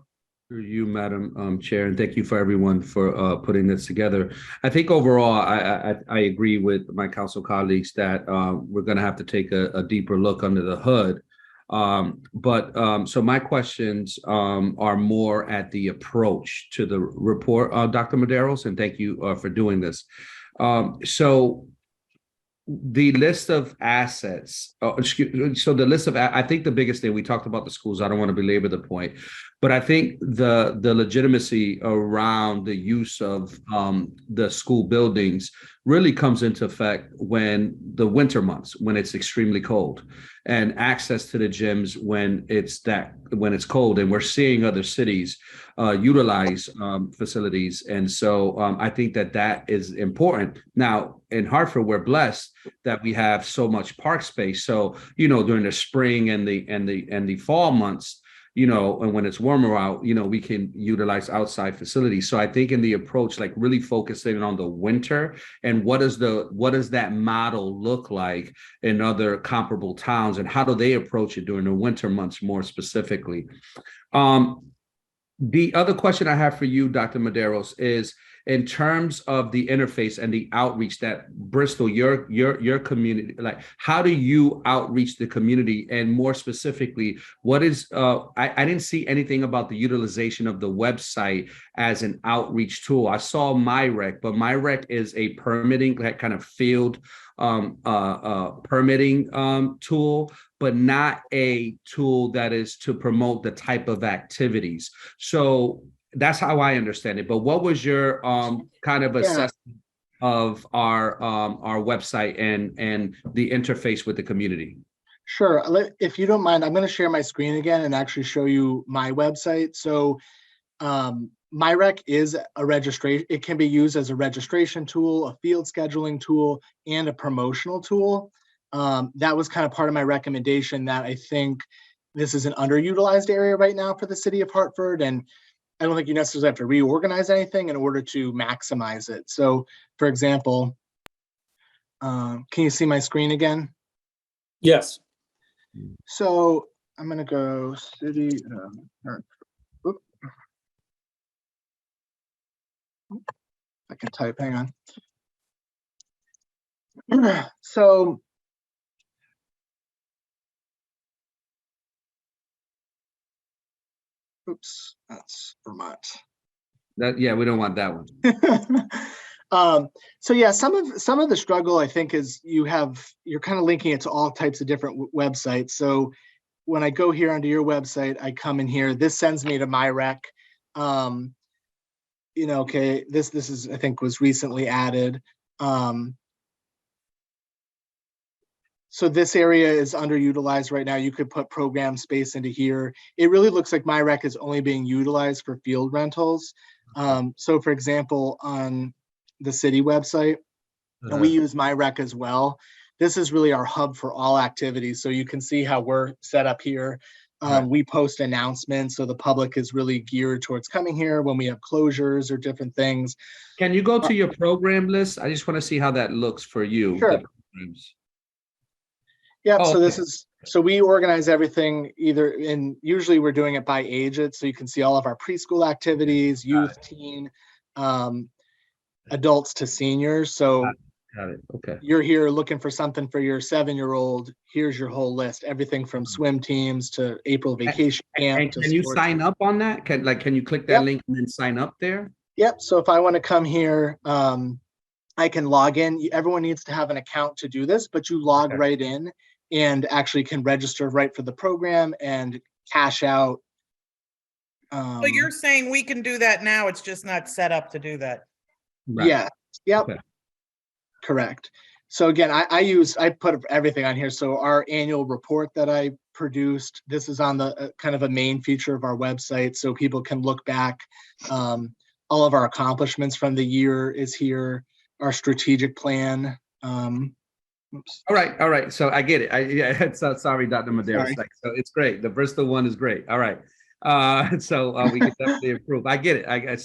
Through you, Madam Chair, and thank you for everyone for putting this together. I think overall, I agree with my council colleagues that we're going to have to take a deeper look under the hood. So my questions are more at the approach to the report, Dr. Medeiros, and thank you for doing this. So the list of assets, I think the biggest thing, we talked about the schools, I don't want to belabor the point, but I think the legitimacy around the use of the school buildings really comes into effect when the winter months, when it's extremely cold, and access to the gyms when it's cold. And we're seeing other cities utilize facilities. And so I think that is important. Now, in Hartford, we're blessed that we have so much park space. So, during the spring and the fall months, and when it's warmer out, we can utilize outside facilities. So I think in the approach, like really focusing on the winter and what does that model look like in other comparable towns, and how do they approach it during the winter months more specifically? The other question I have for you, Dr. Medeiros, is in terms of the interface and the outreach that Bristol, your community, like how do you outreach the community? And more specifically, what is, I didn't see anything about the utilization of the website as an outreach tool. I saw MyRec, but MyRec is a permitting, that kind of field permitting tool, but not a tool that is to promote the type of activities. So that's how I understand it. But what was your kind of assessment of our website and the interface with the community? Sure. If you don't mind, I'm going to share my screen again and actually show you my website. So MyRec is a registration. It can be used as a registration tool, a field scheduling tool, and a promotional tool. That was kind of part of my recommendation, that I think this is an underutilized area right now for the city of Hartford. And I don't think you necessarily have to reorganize anything in order to maximize it. So, for example, can you see my screen again? Yes. So I'm going to go city. I can type, hang on. So oops, that's Vermont. Yeah, we don't want that one. So yeah, some of the struggle I think is you're kind of linking it to all types of different websites. So when I go here onto your website, I come in here, this sends me to MyRec. Okay, this is, I think, was recently added. So this area is underutilized right now. You could put program space into here. It really looks like MyRec is only being utilized for field rentals. So for example, on the city website, and we use MyRec as well. This is really our hub for all activities. So you can see how we're set up here. We post announcements, so the public is really geared towards coming here when we have closures or different things. Can you go to your program list? I just want to see how that looks for you. Sure. The programs. Yep. Oh, So this okay. is, so we organize everything usually we're doing it by age. So you can see all of our preschool activities, youth, teen, adults to seniors. So Got it. Okay. you're here looking for something for your 7-year-old. Here's your whole list, everything from swim teams to April vacation camp. And to can you sports. sign up on that? Can you click that Yep. link and then sign up there? Yep. So if I want to come here, I can log in. Everyone needs to have an account to do this, but you log Okay. right in and actually can register right for the program and cash out. So you're saying we can do that now, it's just not set up to do that? Right. Yeah. Yep. Okay. Correct. So again, I put everything on here. So our annual report that I produced, this is on the kind of a main feature of our website, so people can look back. All of our accomplishments from the year is here. Our strategic plan. Oops. All right. So I get it. Yeah. So sorry, Dr. Medeiros. Sorry. So it's great. The Bristol one is great. All right. So we can definitely improve. I get it. I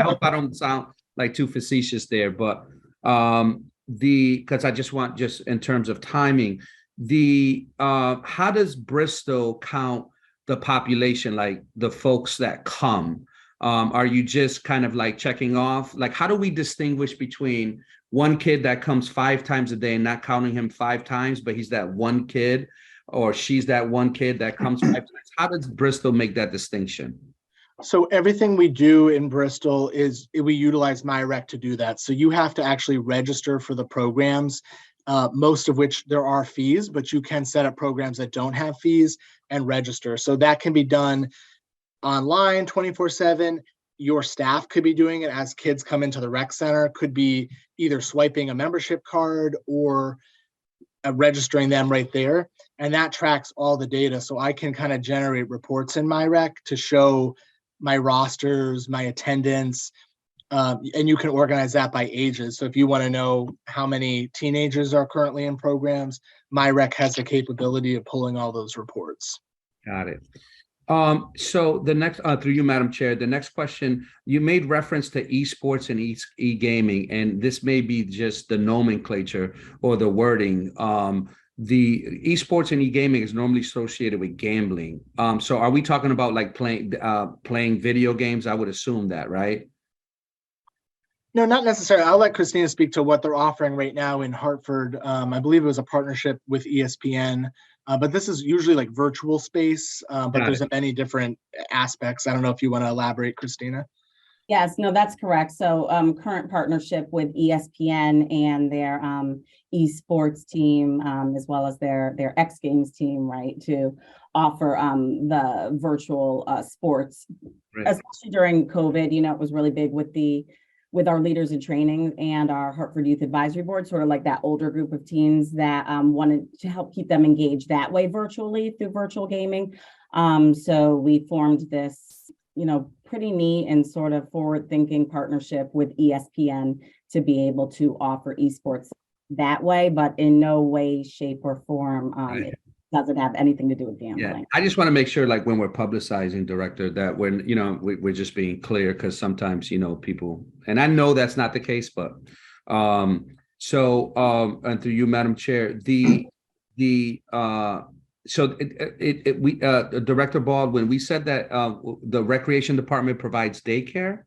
hope I don't sound like too facetious there, but because I just want, just in terms of timing, how does Bristol count the population, like the folks that come? Are you just kind of like checking off? Like, how do we distinguish between one kid that comes 5 times a day and not counting him 5 times, but he's that one kid, or she's that one kid that comes 5 times? How does Bristol make that distinction? So everything we do in Bristol we utilize MyRec to do that. So you have to actually register for the programs, most of which there are fees, but you can set up programs that don't have fees and register. So that can be done online 24/7. Your staff could be doing it as kids come into the rec center, could be either swiping a membership card or registering them right there. And that tracks all the data. So I can kind of generate reports in MyRec to show my rosters, my attendance, and you can organize that by ages. So if you want to know how many teenagers are currently in programs, MyRec has the capability of pulling all those reports. Got it. So the next, through you, Madam Chair, the next question, you made reference to esports and e-gaming, and this may be just the nomenclature or the wording. The esports and e-gaming is normally associated with gambling. So are we talking about like playing video games? I would assume that, right? No, not necessarily. I'll let Christina speak to what they're offering right now in Hartford. I believe it was a partnership with ESPN, but this is usually like virtual space, but there's many different aspects. I don't know if you want to elaborate, Christina. Yes, no, that's correct. So current partnership with ESPN and their esports team, as well as their X Games team, right, to offer the virtual sports, especially during COVID. You know, it was really big with our leaders in training and our Hartford Youth Advisory Board, sort of like that older group of teens that wanted to help keep them engaged that way virtually through virtual gaming. So we formed this, pretty neat and sort of forward-thinking partnership with ESPN to be able to offer esports that way, but in no way, shape, or form it doesn't have anything to do with gambling. Yeah, I just want to make sure, like when we're publicizing, Director, that when we're just being clear, because sometimes people, and I know that's not the case, but and through you, Madam Chair, Director Baldwin, we said that the Recreation Department provides daycare.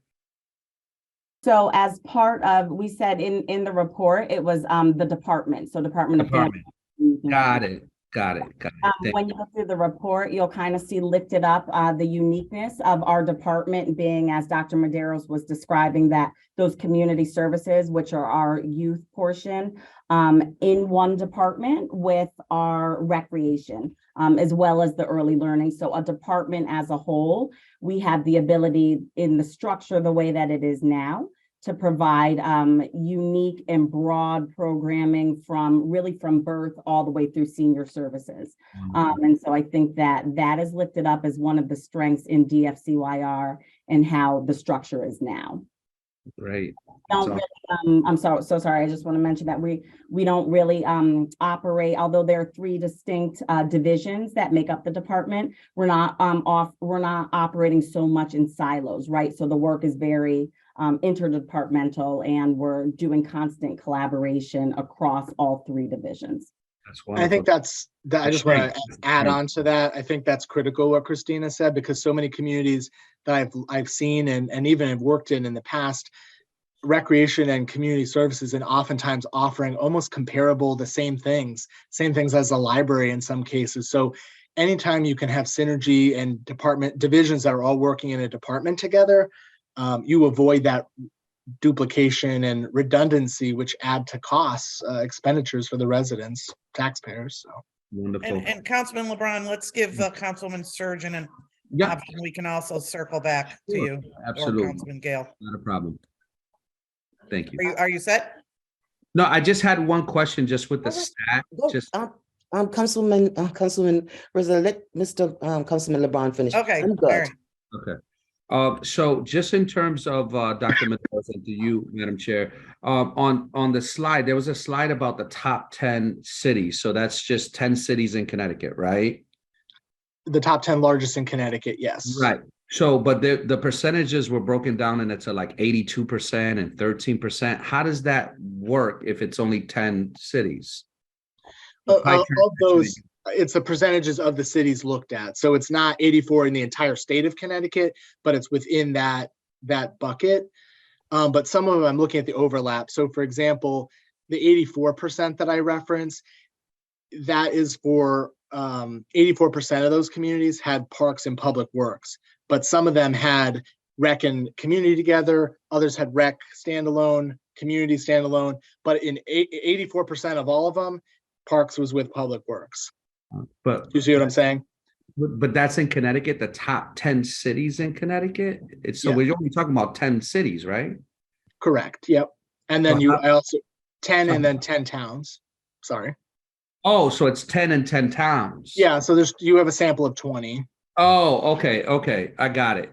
So as part of, we said in the report, it was the department. So Department of Family. Got it. Got it. Thank When you go through the report, you'll kind of see lifted up the uniqueness of our department being, as Dr. Maderos was describing, that those community services, which are our youth portion, in one department with our recreation, as well as the early learning. So a department as a whole, we have the ability in the structure the way that it is now to provide unique and broad programming from birth all the way through senior services. And so I think that is lifted up as one of the strengths in DFCYR and how the structure is now. Great. Don't really, I'm so sorry. I just want to mention that we don't really operate, although there are 3 distinct divisions that make up the department. We're not operating so much in silos, right? So the work is very interdepartmental, and we're doing constant collaboration across all 3 divisions. That's I think wonderful. I just want to add on to that. I think that's critical what Christina said, because so many communities that I've seen and even have worked in the past, recreation and community services, and oftentimes offering almost comparable, the same things as a library in some cases. So anytime you can have synergy and divisions that are all working in a department together, you avoid that duplication and redundancy, which add to costs, expenditures for the residents, taxpayers. So Wonderful. And Councilman LeBron, let's give Councilman Surgeon an Yeah, option. We can also circle back to Sure. you or absolutely. Councilman Gale. Not a problem. Thank you. Are you set? No, I just had one question just with the Go stat, Go, just, Councilman Rizzo, let Mr. Councilman LeBron finish. Okay. I'm all good. right. okay. So just in terms of Dr. Mendoza, to you, Madam Chair, on the slide, there was a slide about the top 10 cities. So that's just 10 cities in Connecticut, right? the top 10 largest in Connecticut, yes. Right. So, but the percentages were broken down into like 82% and 13%. How does that work if it's only 10 cities? Of those, it's the percentages of the cities looked at. So it's not 84 in the entire state of Connecticut, but it's within that bucket. But some of them, I'm looking at the overlap. So for example, the 84% that I referenced, that is for 84% of those communities had parks and public works, but some of them had rec and community together. Others had rec standalone, community standalone, but in 84% of all of them, parks was with public works. But You see what I'm saying? But that's in Connecticut, the top 10 cities in Connecticut. So Yeah. we're only talking about 10 cities, right? Correct. Yep. And then So I also 10 and then 10 towns. Sorry. Oh, so it's 10 and 10 towns. Yeah. So you have a sample of 20. Oh, okay. I got it.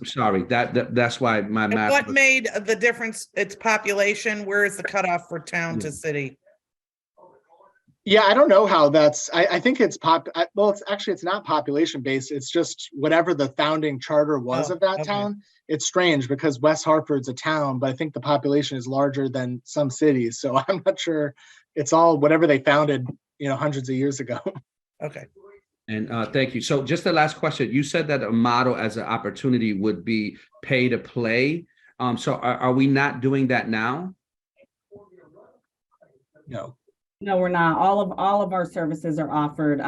Sorry. That's why my And math. what made the difference? It's population. Where is the cutoff for town to city? Yeah, I don't know how that's, I think it's well, it's not population based. It's just whatever the founding charter was Oh, of that okay. town. It's strange because West Hartford's a town, but I think the population is larger than some cities. So I'm not sure. It's all whatever they founded, hundreds of years ago. Okay. And thank you. So just the last question, you said that a model as an opportunity would be pay to play. So are we not doing that now? No. No, we're not. All of our services are offered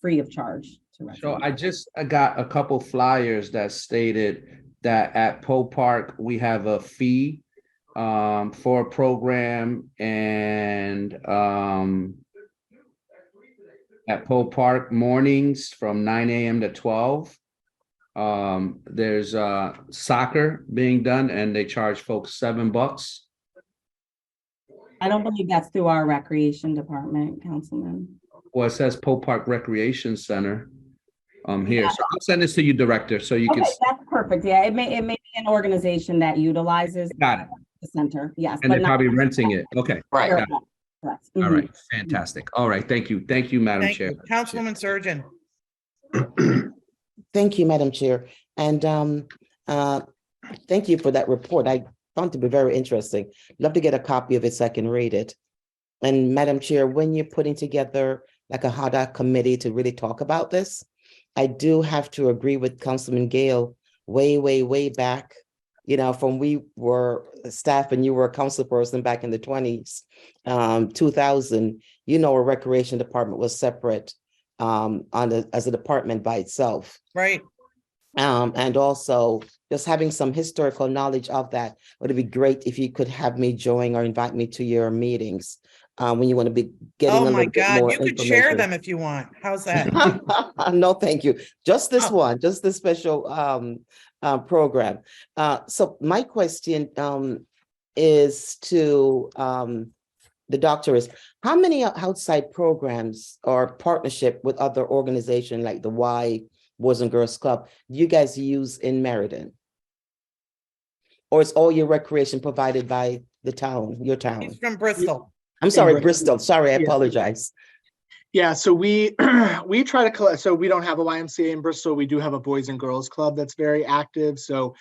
free of charge to So residents. I got a couple flyers that stated that at Poe Park, we have a fee for a program, and at Poe Park mornings from 9 a.m. to 12. There's soccer being done and they charge folks $7. I don't believe that's through our recreation department, Councilman. Well, it says Poe Park Recreation Center here. So I'll send this to you, Director, so you can. Okay, that's perfect. Yeah, it may be an organization that utilizes Got it. the center. Yes. And but they're not- probably renting it. Okay. Right. Got it. Correct. All Mhm. right. Fantastic. All right. Thank you. Thank you, Madam Thank Chair. you. Councilwoman Surgeon. Thank you, Madam Chair. And thank you for that report. I found it to be very interesting. Love to get a copy of it so I can read it. And Madam Chair, when you're putting together like a HADA committee to really talk about this, I do have to agree with Councilman Gale way back, from we were staff and you were a council person back in the 20s, 2000, our recreation department was separate as a department by itself. Right. And also just having some historical knowledge of that. Would be great if you could have me join or invite me to your meetings when you want to be getting Oh a my little bit God, more you could share information. them if you want. How's that? No, thank you. Just this Oh. one, just this special program. So my question is to the doctor is, how many outside programs or partnership with other organizations like the Y Boys and Girls Club do you guys use in Meriden? Or is all your recreation provided by the town, your town? He's from Bristol. I'm sorry, Bristol. Bristol. Sorry, I Yeah. apologize. Yeah, so we we try to collect. So we don't have a YMCA in Bristol. We do have a Boys and Girls Club that's very active. So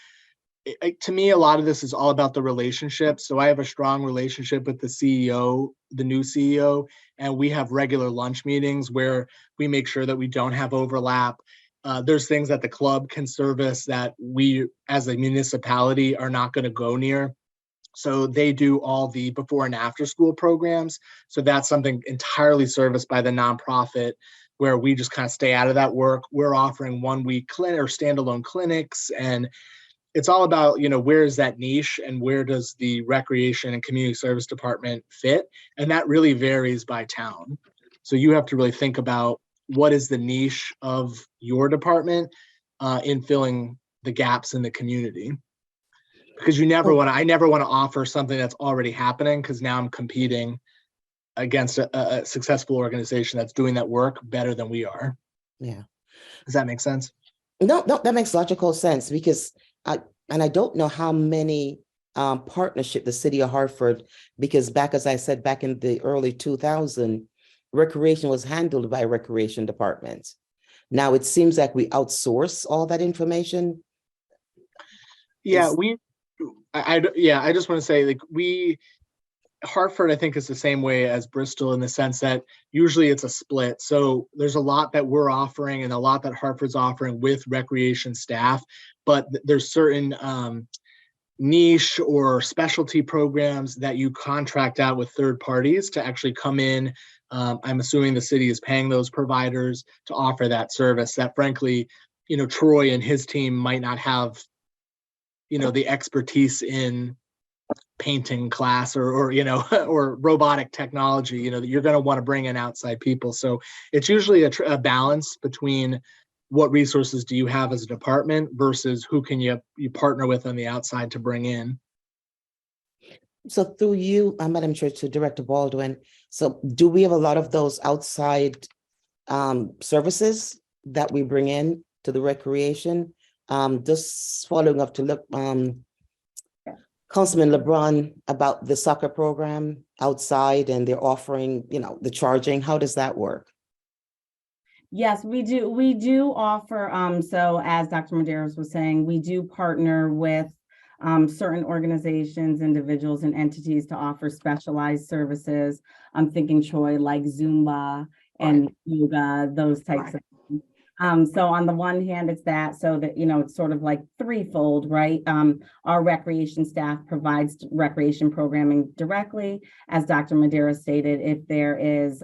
to me, a lot of this is all about the relationship. So I have a strong relationship with the CEO, the new CEO, and we have regular lunch meetings where we make sure that we don't have overlap. There's things that the club can service that we as a municipality are not going to go near. So they do all the before and after school programs. So that's something entirely serviced by the nonprofit where we just kind of stay out of that work. We're offering 1 week clinic or standalone clinics, and it's all about, where is that niche and where does the recreation and community service department fit? And that really varies by town. So you have to really think about what is the niche of your department in filling the gaps in the community. Because I never want to offer something that's already happening, because now I'm competing against a successful organization that's doing that work better than we are. Yeah. Does that make sense? No, that makes logical sense because I don't know how many partnership the city of Hartford, because as I said, back in the early 2000s, recreation was handled by recreation departments. Now it seems like we outsource all that information. Yeah, I just want to say, Hartford, I think, is the same way as Bristol in the sense that usually it's a split. So there's a lot that we're offering and a lot that Hartford's offering with recreation staff, but there's certain niche or specialty programs that you contract out with third parties to actually come in. I'm assuming the city is paying those providers to offer that service that, frankly, Troy and his team might not have, the expertise in painting class or or robotic technology, that you're going to want to bring in outside people. So it's usually a balance between what resources do you have as a department versus who can you partner with on the outside to bring in. So through you, Madam Chair, to Director Baldwin, so do we have a lot of those outside services that we bring in to the recreation? Just following up to look, Councilman LeBron, about the soccer program outside, and they're offering, the charging. How does that work? Yes, we do. We do offer, so as Dr. Medeiros was saying, we do partner with certain organizations, individuals, and entities to offer specialized services. I'm thinking, Troy, like Zumba and yoga, those types of things. So on the one hand, it's that, so that, it's sort of like threefold, right? Our recreation staff provides recreation programming directly. As Dr. Medeiros stated, if there is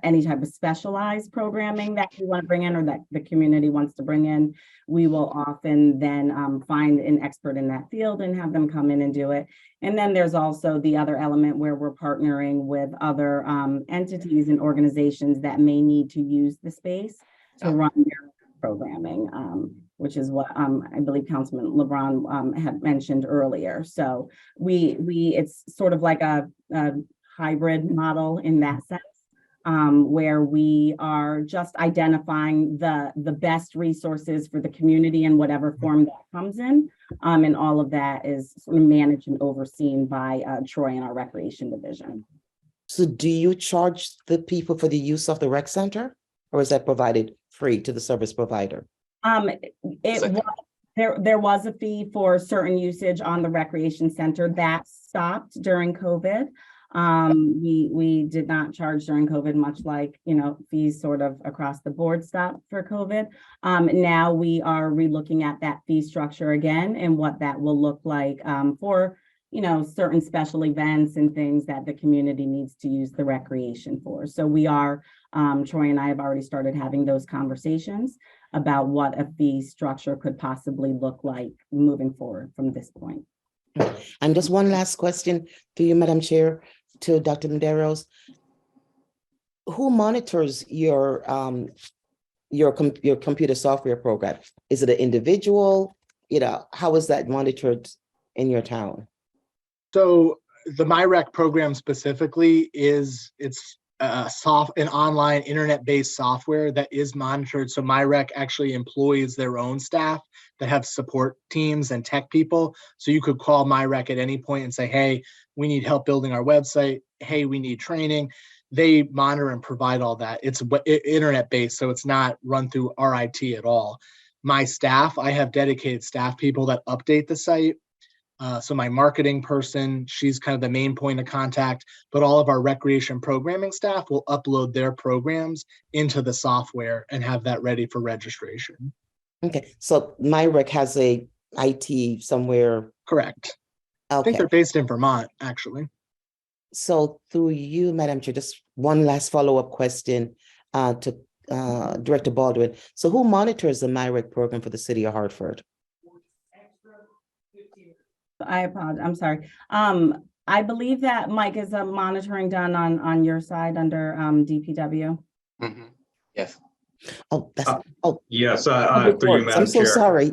any type of specialized programming that we want to bring in or that the community wants to bring in, we will often then find an expert in that field and have them come in and do it. And then there's also the other element where we're partnering with other entities and organizations that may need to use the space to run their programming, which is what I believe Councilman LeBron had mentioned earlier. So it's sort of like a hybrid model in that sense, where we are just identifying the best resources for the community in whatever form that comes in. And all of that is sort of managed and overseen by Troy and our recreation division. So do you charge the people for the use of the rec center, or is that provided free to the service provider? There was a fee for certain usage on the recreation center that stopped during COVID. We did not charge during COVID, much like, fees sort of across the board stopped for COVID. Now we are relooking at that fee structure again and what that will look like for certain special events and things that the community needs to use the recreation for. So we are, Troy and I have already started having those conversations about what a fee structure could possibly look like moving forward from this point. And just one last question to you, Madam Chair, to Dr. Medeiros. Who monitors your computer software program? Is it an individual? How is that monitored in your town? So the MyRec program specifically it's an online internet-based software that is monitored. So MyRec actually employs their own staff that have support teams and tech people. So you could call MyRec at any point and say, hey, we need help building our website. Hey, we need training. They monitor and provide all that. It's internet-based, so it's not run through our IT at all. My staff, I have dedicated staff people that update the site. So my marketing person, she's kind of the main point of contact, but all of our recreation programming staff will upload their programs into the software and have that ready for registration. Okay, so MyRec has a IT somewhere. Correct. Okay. I think they're based in Vermont, actually. So through you, Madam Chair, just one last follow-up question to Director Baldwin. So who monitors the MyRec program for the city of Hartford? I apologize. I'm sorry. I believe that, Mike, is a monitoring done on your side under DPW. Mm-hmm. Yes. Oh, that's Yes, Public through you, Works. Madam I'm so Chair. sorry.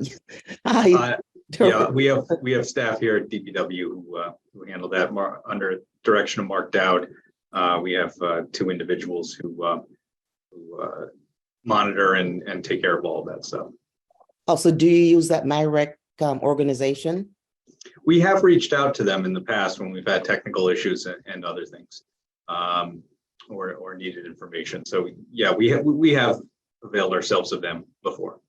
Hi. Yeah, we have staff here at DPW who handle that more under direction of Mark Dowd. We have 2 individuals who monitor and take care of all of that stuff. Also, do you use that MyRec organization? We have reached out to them in the past when we've had technical issues and other things, or needed information. So yeah, we have availed ourselves of them before.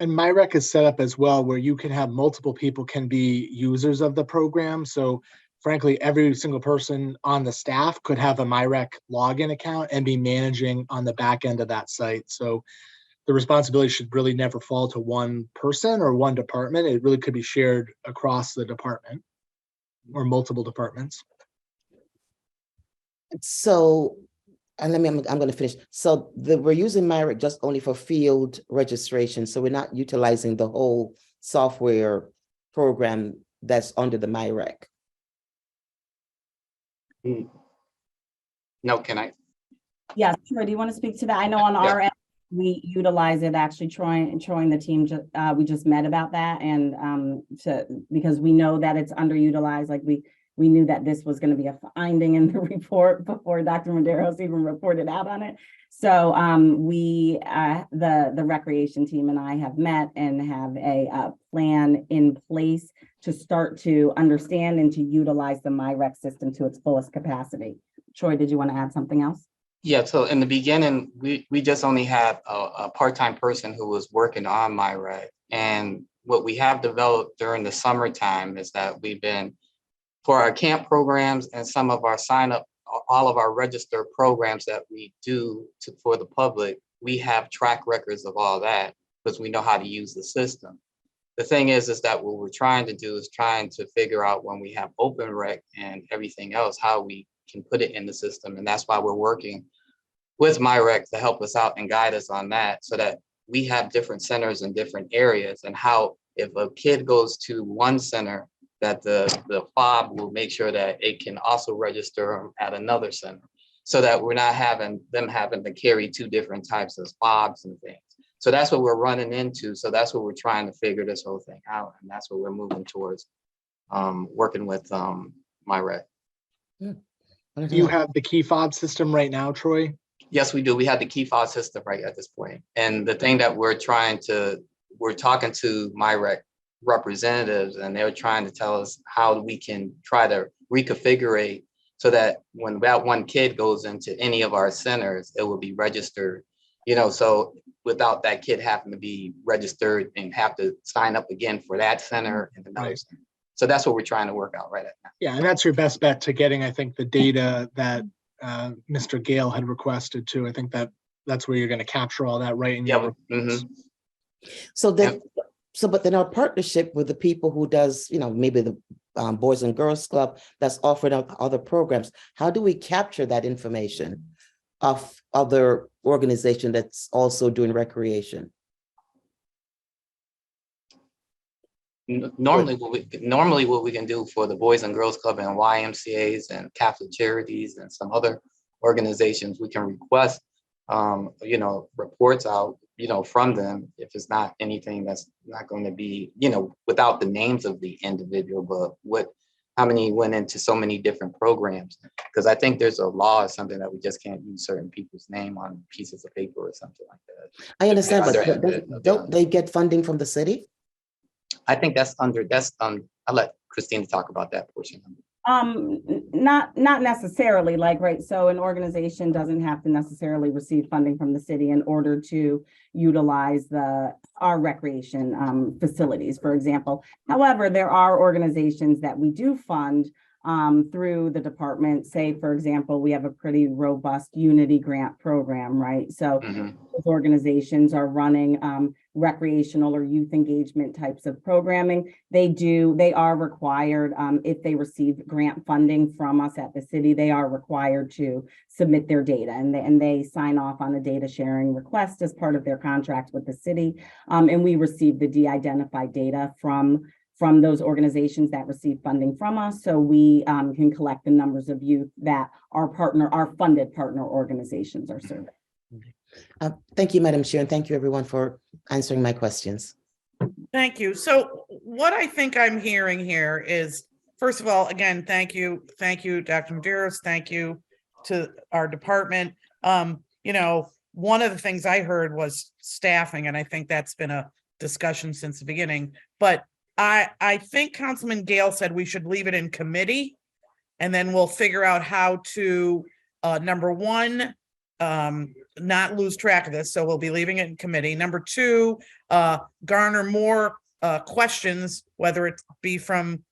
And MyRec is set up as well where you can have multiple people can be users of the program. So frankly, every single person on the staff could have a MyRec login account and be managing on the back end of that site. So the responsibility should really never fall to one person or one department. It really could be shared across the department or multiple departments. So, and I'm going to finish. So we're using MyRec just only for field registration. So we're not utilizing the whole software program that's under the MyRec. No, can I? Yes, Troy, do you want to speak to that? I know on our end, we utilize it. Actually, Troy and the team, we just met about that, and because we know that it's underutilized. Like we knew that this was going to be a finding in the report before Dr. Medeiros even reported out on it. So the recreation team and I have met and have a plan in place to start to understand and to utilize the MyRec system to its fullest capacity. Troy, did you want to add something else? Yeah, so in the beginning, we just only had a part-time person who was working on MyRec. And what we have developed during the summertime is that we've been, for our camp programs and some of our sign up, all of our registered programs that we do for the public, we have track records of all that because we know how to use the system. The thing is that what we're trying to do is trying to figure out when we have open rec and everything else, how we can put it in the system. And that's why we're working with MyRec to help us out and guide us on that so that we have different centers in different areas, and how if a kid goes to one center, that the fob will make sure that it can also register at another center, so that we're not having to carry 2 different types of fobs and things. So that's what we're running into. So that's what we're trying to figure this whole thing out. And that's what we're moving towards, working with MyRec. Do you have the key fob system right now, Troy? Yes, we do. We have the key fob system right at this point. And the thing that we're talking to MyRec representatives, and they're trying to tell us how we can try to reconfigure so that when that one kid goes into any of our centers, it will be registered, so without that kid having to be registered and have to sign up again for that center and another center. So that's what we're trying to work out right now. Yeah, and that's your best bet to getting, I think, the data that Mr. Gale had requested too. I think that's where you're going to capture all that right in your reports. So then, So, but then our partnership with the people who does, maybe the Boys and Girls Club that's offering up other programs, how do we capture that information of other organization that's also doing recreation? Normally what we can do for the Boys and Girls Club and YMCAs and Catholic Charities and some other organizations, we can request, reports out, from them if it's not anything that's not going to be, without the names of the individual, but how many went into so many different programs. Because I think there's a law or something that we just can't use certain people's name on pieces of paper or something like that. I understand, but don't they get funding from the city? I think I'll let Christina talk about that portion. Not necessarily, right. So an organization doesn't have to necessarily receive funding from the city in order to utilize our recreation facilities, for example. However, there are organizations that we do fund through the department. Say, for example, we have a pretty robust Unity grant program, right? So those organizations are running recreational or youth engagement types of programming. They are required, if they receive grant funding from us at the city, they are required to submit their data, and they sign off on a data sharing request as part of their contract with the city. And we receive the de-identified data from those organizations that receive funding from us, so we can collect the numbers of youth that our funded partner organizations are serving. Thank you, Madam Chair, and thank you everyone for answering my questions. Thank you. So what I think I'm hearing here is, first of all, again, thank you, Dr. Medeiros. Thank you to our department. One of the things I heard was staffing, and I think that's been a discussion since the beginning. But I think Councilman Gale said we should leave it in committee, and then we'll figure out how to, number one, not lose track of this. So we'll be leaving it in committee. Number two, garner more questions, whether it be from,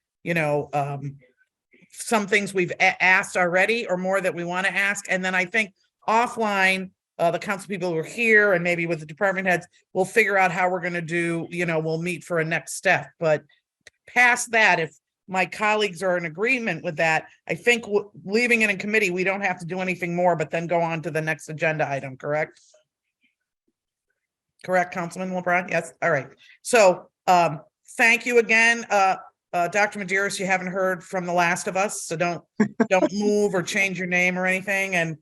some things we've asked already or more that we want to ask. And then I think offline, the council people who are here and maybe with the department heads, we'll figure out how we're going to do, we'll meet for a next step. But past that, if my colleagues are in agreement with that, I think leaving it in committee, we don't have to do anything more, but then go on to the next agenda item, correct? Correct, Councilman LeBron? Yes. All right. So thank you again. Dr. Medeiros, you haven't heard from the last of us, so don't move or change your name or anything. And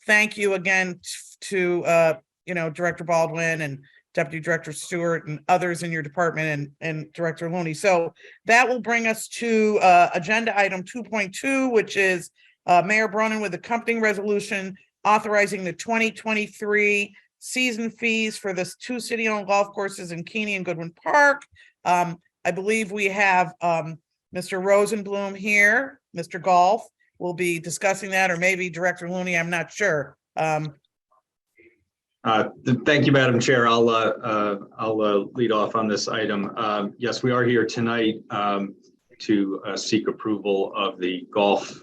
thank you again to Director Baldwin and Deputy Director Stewart and others in your department and Director Looney. So that will bring us to agenda item 2.2, which is Mayor Bronin with accompanying resolution authorizing the 2023 season fees for the 2 city-owned golf courses in Keeney and Goodwin Park. I believe we have Mr. Rosenblum here. Mr. Golf will be discussing that, or maybe Director Looney, I'm not sure. Thank you, Madam Chair. I'll lead off on this item. Yes, we are here tonight to seek approval of the golf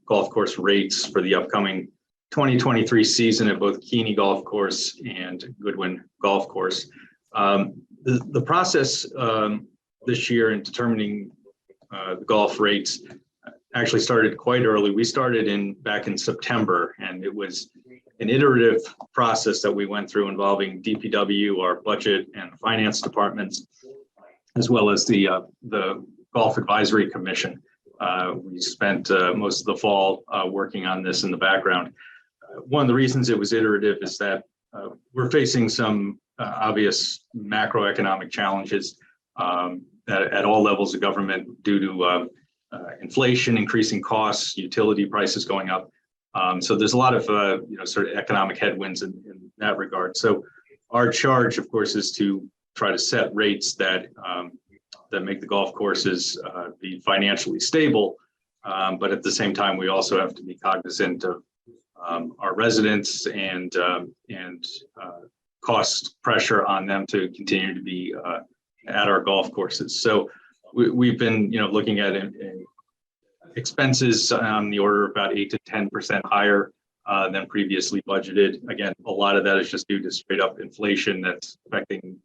course rates for the upcoming 2023 season at both Keeney Golf Course and Goodwin Golf Course. The process this year in determining the golf rates actually started quite early. We started back in September, and it was an iterative process that we went through involving DPW, our budget and finance departments, as well as the Golf Advisory Commission. We spent most of the fall working on this in the background. One of the reasons it was iterative is that we're facing some obvious macroeconomic challenges at all levels of government due to inflation, increasing costs, utility prices going up. So there's a lot of sort of economic headwinds in that regard. So our charge, of course, is to try to set rates that make the golf courses be financially stable. But at the same time, we also have to be cognizant of our residents and cost pressure on them to continue to be at our golf courses. So we've been looking at expenses on the order of about 8 to 10% higher than previously budgeted. Again, a lot of that is just due to straight up inflation that's affecting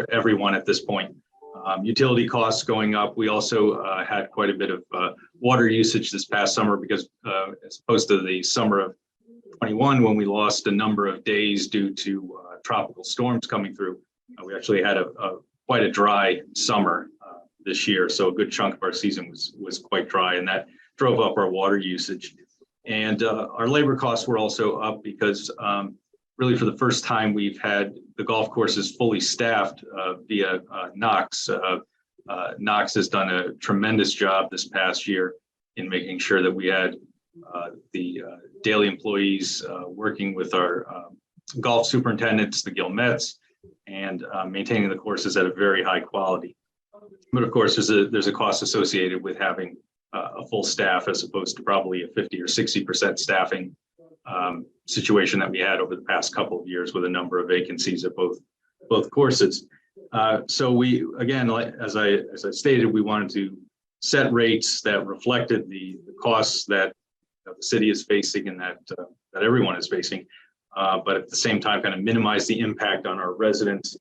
everyone at this point. Utility costs going up. We also had quite a bit of water usage this past summer because as opposed to the summer of 21, when we lost a number of days due to tropical storms coming through, we actually had quite a dry summer this year. So a good chunk of our season was quite dry, and that drove up our water usage. And our labor costs were also up because really for the first time we've had the golf courses fully staffed via Knox. Knox has done a tremendous job this past year in making sure that we had the daily employees working with our golf superintendents, the Gilmets, and maintaining the courses at a very high quality. But of course, there's a cost associated with having a full staff as opposed to probably a 50 or 60% staffing situation that we had over the past couple of years with a number of vacancies at both courses. So we, again, as I stated, we wanted to set rates that reflected the costs that the city is facing and that everyone is facing, but at the same time kind of minimize the impact on our residents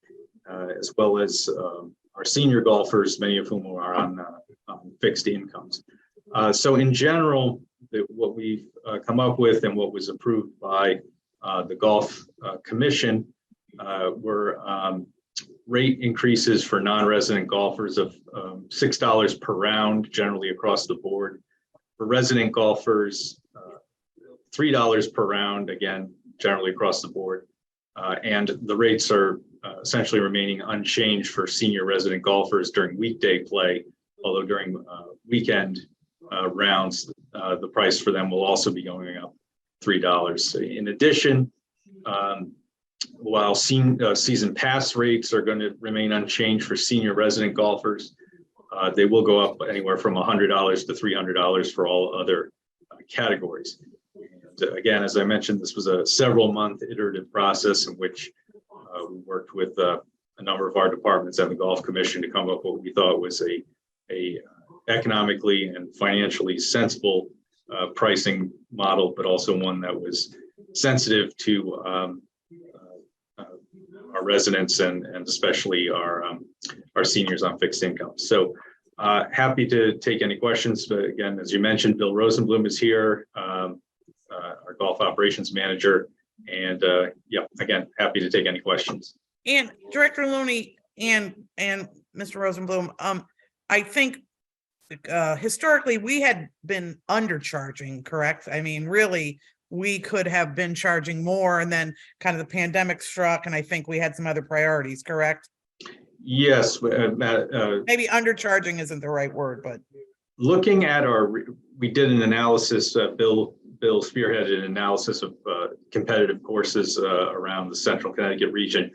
as well as our senior golfers, many of whom are on fixed incomes. So in general, what we've come up with and what was approved by the Golf Commission were rate increases for non-resident golfers of $6 per round, generally across the board. For resident golfers, $3 per round, again, generally across the board. And the rates are essentially remaining unchanged for senior resident golfers during weekday play, although during weekend rounds, the price for them will also be going up $3. In addition, while season pass rates are going to remain unchanged for senior resident golfers, they will go up anywhere from $100 to $300 for all other categories. And again, as I mentioned, this was a several-month iterative process in which we worked with a number of our departments and the Golf Commission to come up with what we thought was a economically and financially sensible pricing model, but also one that was sensitive to our residents and especially our seniors on fixed income. So happy to take any questions. But again, as you mentioned, Bill Rosenblum is here, our golf operations manager. And yeah, again, happy to take any questions. And Director Looney and Mr. Rosenblum, I think historically we had been undercharging, correct? I mean, really, we could have been charging more, and then kind of the pandemic struck, and I think we had some other priorities, correct? Yes, Matt. Maybe undercharging isn't the right word, but looking at we did an analysis. Bill spearheaded an analysis of competitive courses around the Central Connecticut region,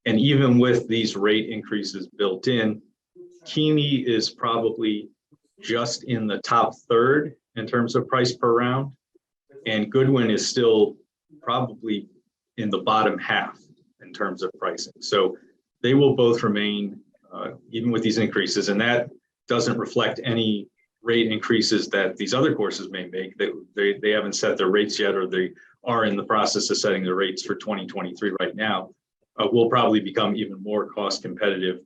and even with these rate increases built in, Keeney is probably just in the top third in terms of price per round, and Goodwin is still probably in the bottom half in terms of pricing. So they will both remain, even with these increases, and that doesn't reflect any rate increases that these other courses may make. They haven't set their rates yet, or they are in the process of setting their rates for 2023 right now. Will probably become even more cost competitive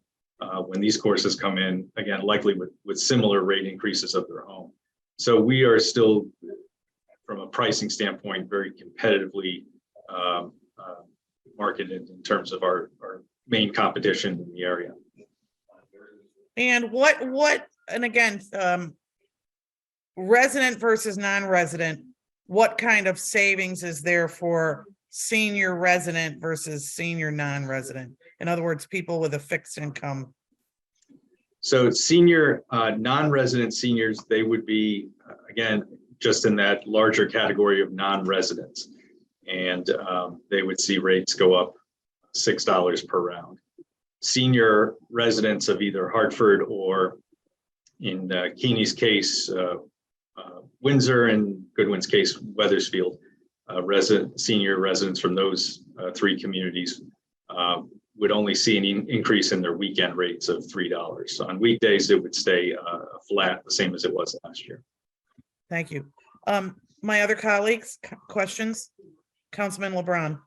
when these courses come in, again, likely with similar rate increases of their own. So we are still, from a pricing standpoint, very competitively marketed in terms of our main competition in the area. and and again, resident versus non-resident, what kind of savings is there for senior resident versus senior non-resident? In other words, people with a fixed income. So senior, non-resident seniors, they would be, again, just in that larger category of non-residents. And they would see rates go up $6 per round. Senior residents of either Hartford or, in Keeney's case, Windsor, and Goodwin's case, Wethersfield, senior residents from those three communities would only see an increase in their weekend rates of $3. On weekdays, it would stay flat, the same as it was last year. Thank you. My other colleagues, questions? Councilman LeBron.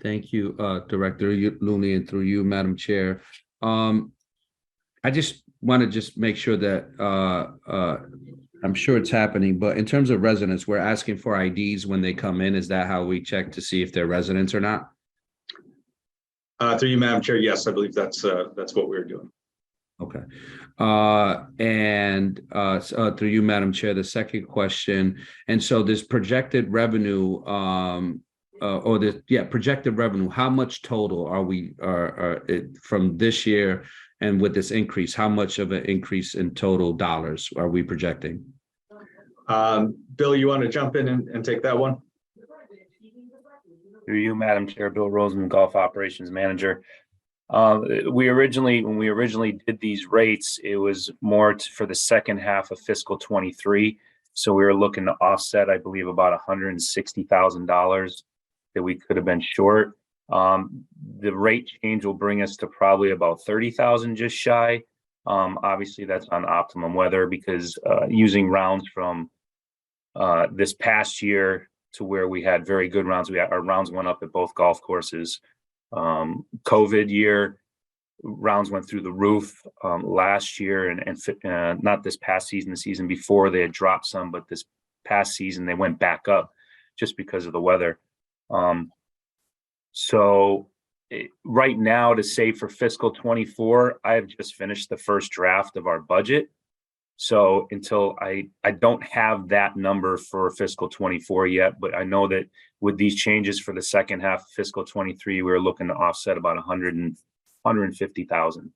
Thank you, Director Looney, and through you, Madam Chair. I just want to just make sure that I'm sure it's happening, but in terms of residents, we're asking for IDs when they come in. Is that how we check to see if they're residents or not? Through you, Madam Chair, yes, I believe that's what we're doing. Okay. Through you, Madam Chair, the second question. And so this projected revenue, projected revenue, how much total are we from this year, and with this increase, how much of an increase in total dollars are we projecting? Bill, you want to jump in and take that one? Through you, Madam Chair, Bill Roseman, Golf Operations Manager. When we originally did these rates, it was more for the second half of fiscal 23. So we were looking to offset, I believe, about $160,000 that we could have been short. The rate change will bring us to probably about 30,000 just shy. Obviously that's on optimum weather, because using rounds from this past year to where we had very good rounds, our rounds went up at both golf courses. COVID year, rounds went through the roof last year, and not this past season, the season before they had dropped some, but this past season they went back up just because of the weather. Right now, to say for fiscal 24, I have just finished the first draft of our budget. So until I don't have that number for fiscal 24 yet, but I know that with these changes for the second half of fiscal 23, we're looking to offset about 150,000.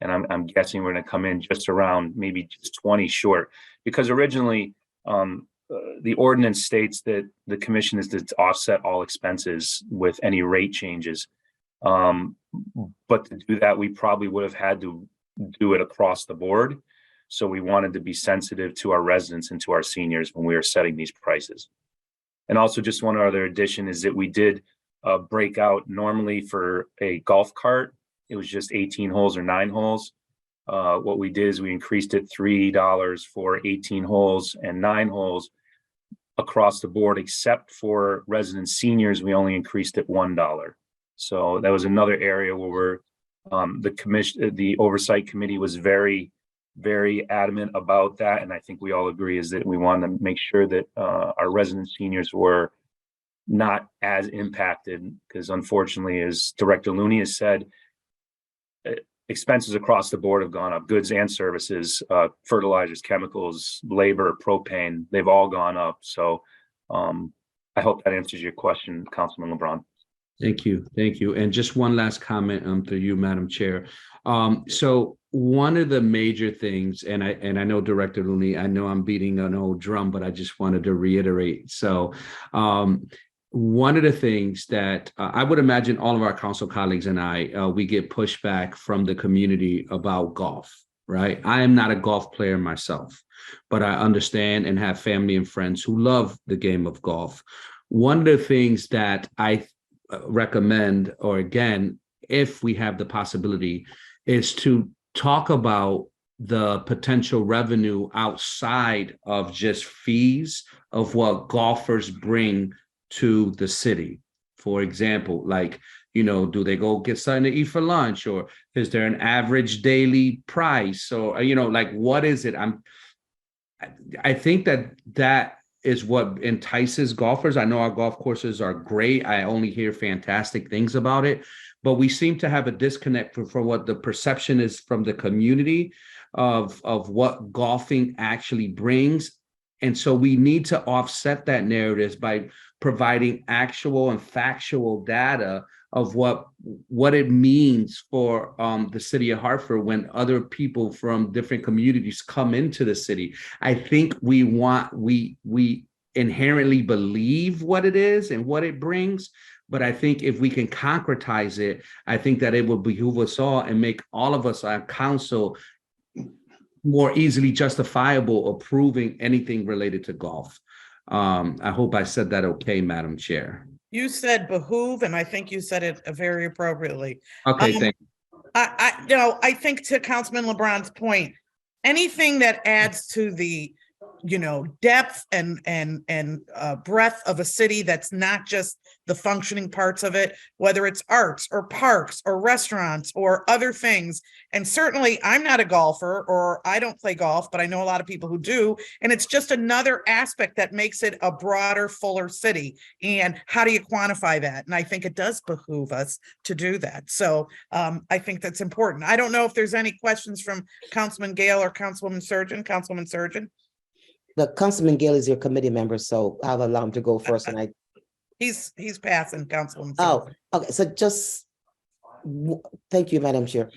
And I'm guessing we're going to come in just around maybe just 20 short, because originally the ordinance states that the commission is to offset all expenses with any rate changes. But to do that, we probably would have had to do it across the board. So we wanted to be sensitive to our residents and to our seniors when we were setting these prices. And also, just one other addition is that we did break out normally for a golf cart. It was just 18 holes or 9 holes. What we did is we increased it $3 for 18 holes and 9 holes across the board, except for resident seniors, we only increased it $1. So that was another area where the oversight committee was very adamant about that, and I think we all agree is that we want to make sure that our resident seniors were not as impacted, because unfortunately, as Director Looney has said, expenses across the board have gone up, goods and services, fertilizers, chemicals, labor, propane, they've all gone up. So I hope that answers your question, Councilman LeBron. Thank you. And just one last comment through you, Madam Chair. So one of the major things, and I know Director Looney, I know I'm beating an old drum, but I just wanted to reiterate. So one of the things that I would imagine all of our council colleagues and I, we get pushback from the community about golf, right? I am not a golf player myself, but I understand and have family and friends who love the game of golf. One of the things that I recommend, or again, if we have the possibility, is to talk about the potential revenue outside of just fees of what golfers bring to the city. For example, like, do they go get something to eat for lunch, or is there an average daily price, or, like, what is it? I think that is what entices golfers. I know our golf courses are great. I only hear fantastic things about it, but we seem to have a disconnect from what the perception is from the community of what golfing actually brings. And so we need to offset that narrative by providing actual and factual data of what it means for the city of Hartford when other people from different communities come into the city. I think we inherently believe what it is and what it brings, but I think if we can concretize it, I think that it will behoove us all and make all of us on council more easily justifiable approving anything related to golf. I hope I said that okay, Madam Chair. You said behoove, and I think you said it very appropriately. Okay, thank you. I think to Councilman LeBron's point, anything that adds to the depth and breadth of a city that's not just the functioning parts of it, whether it's arts or parks or restaurants or other things. And certainly I'm not a golfer, or I don't play golf, but I know a lot of people who do. And it's just another aspect that makes it a broader, fuller city. And how do you quantify that? And I think it does behoove us to do that. So I think that's important. I don't know if there's any questions from Councilman Gale or Councilwoman Surgeon. Councilwoman Surgeon. The Councilman Gale is your committee member, so I'll allow him to go first. And He's passing, Councilwoman. Oh, okay. So thank you, Madam Chair.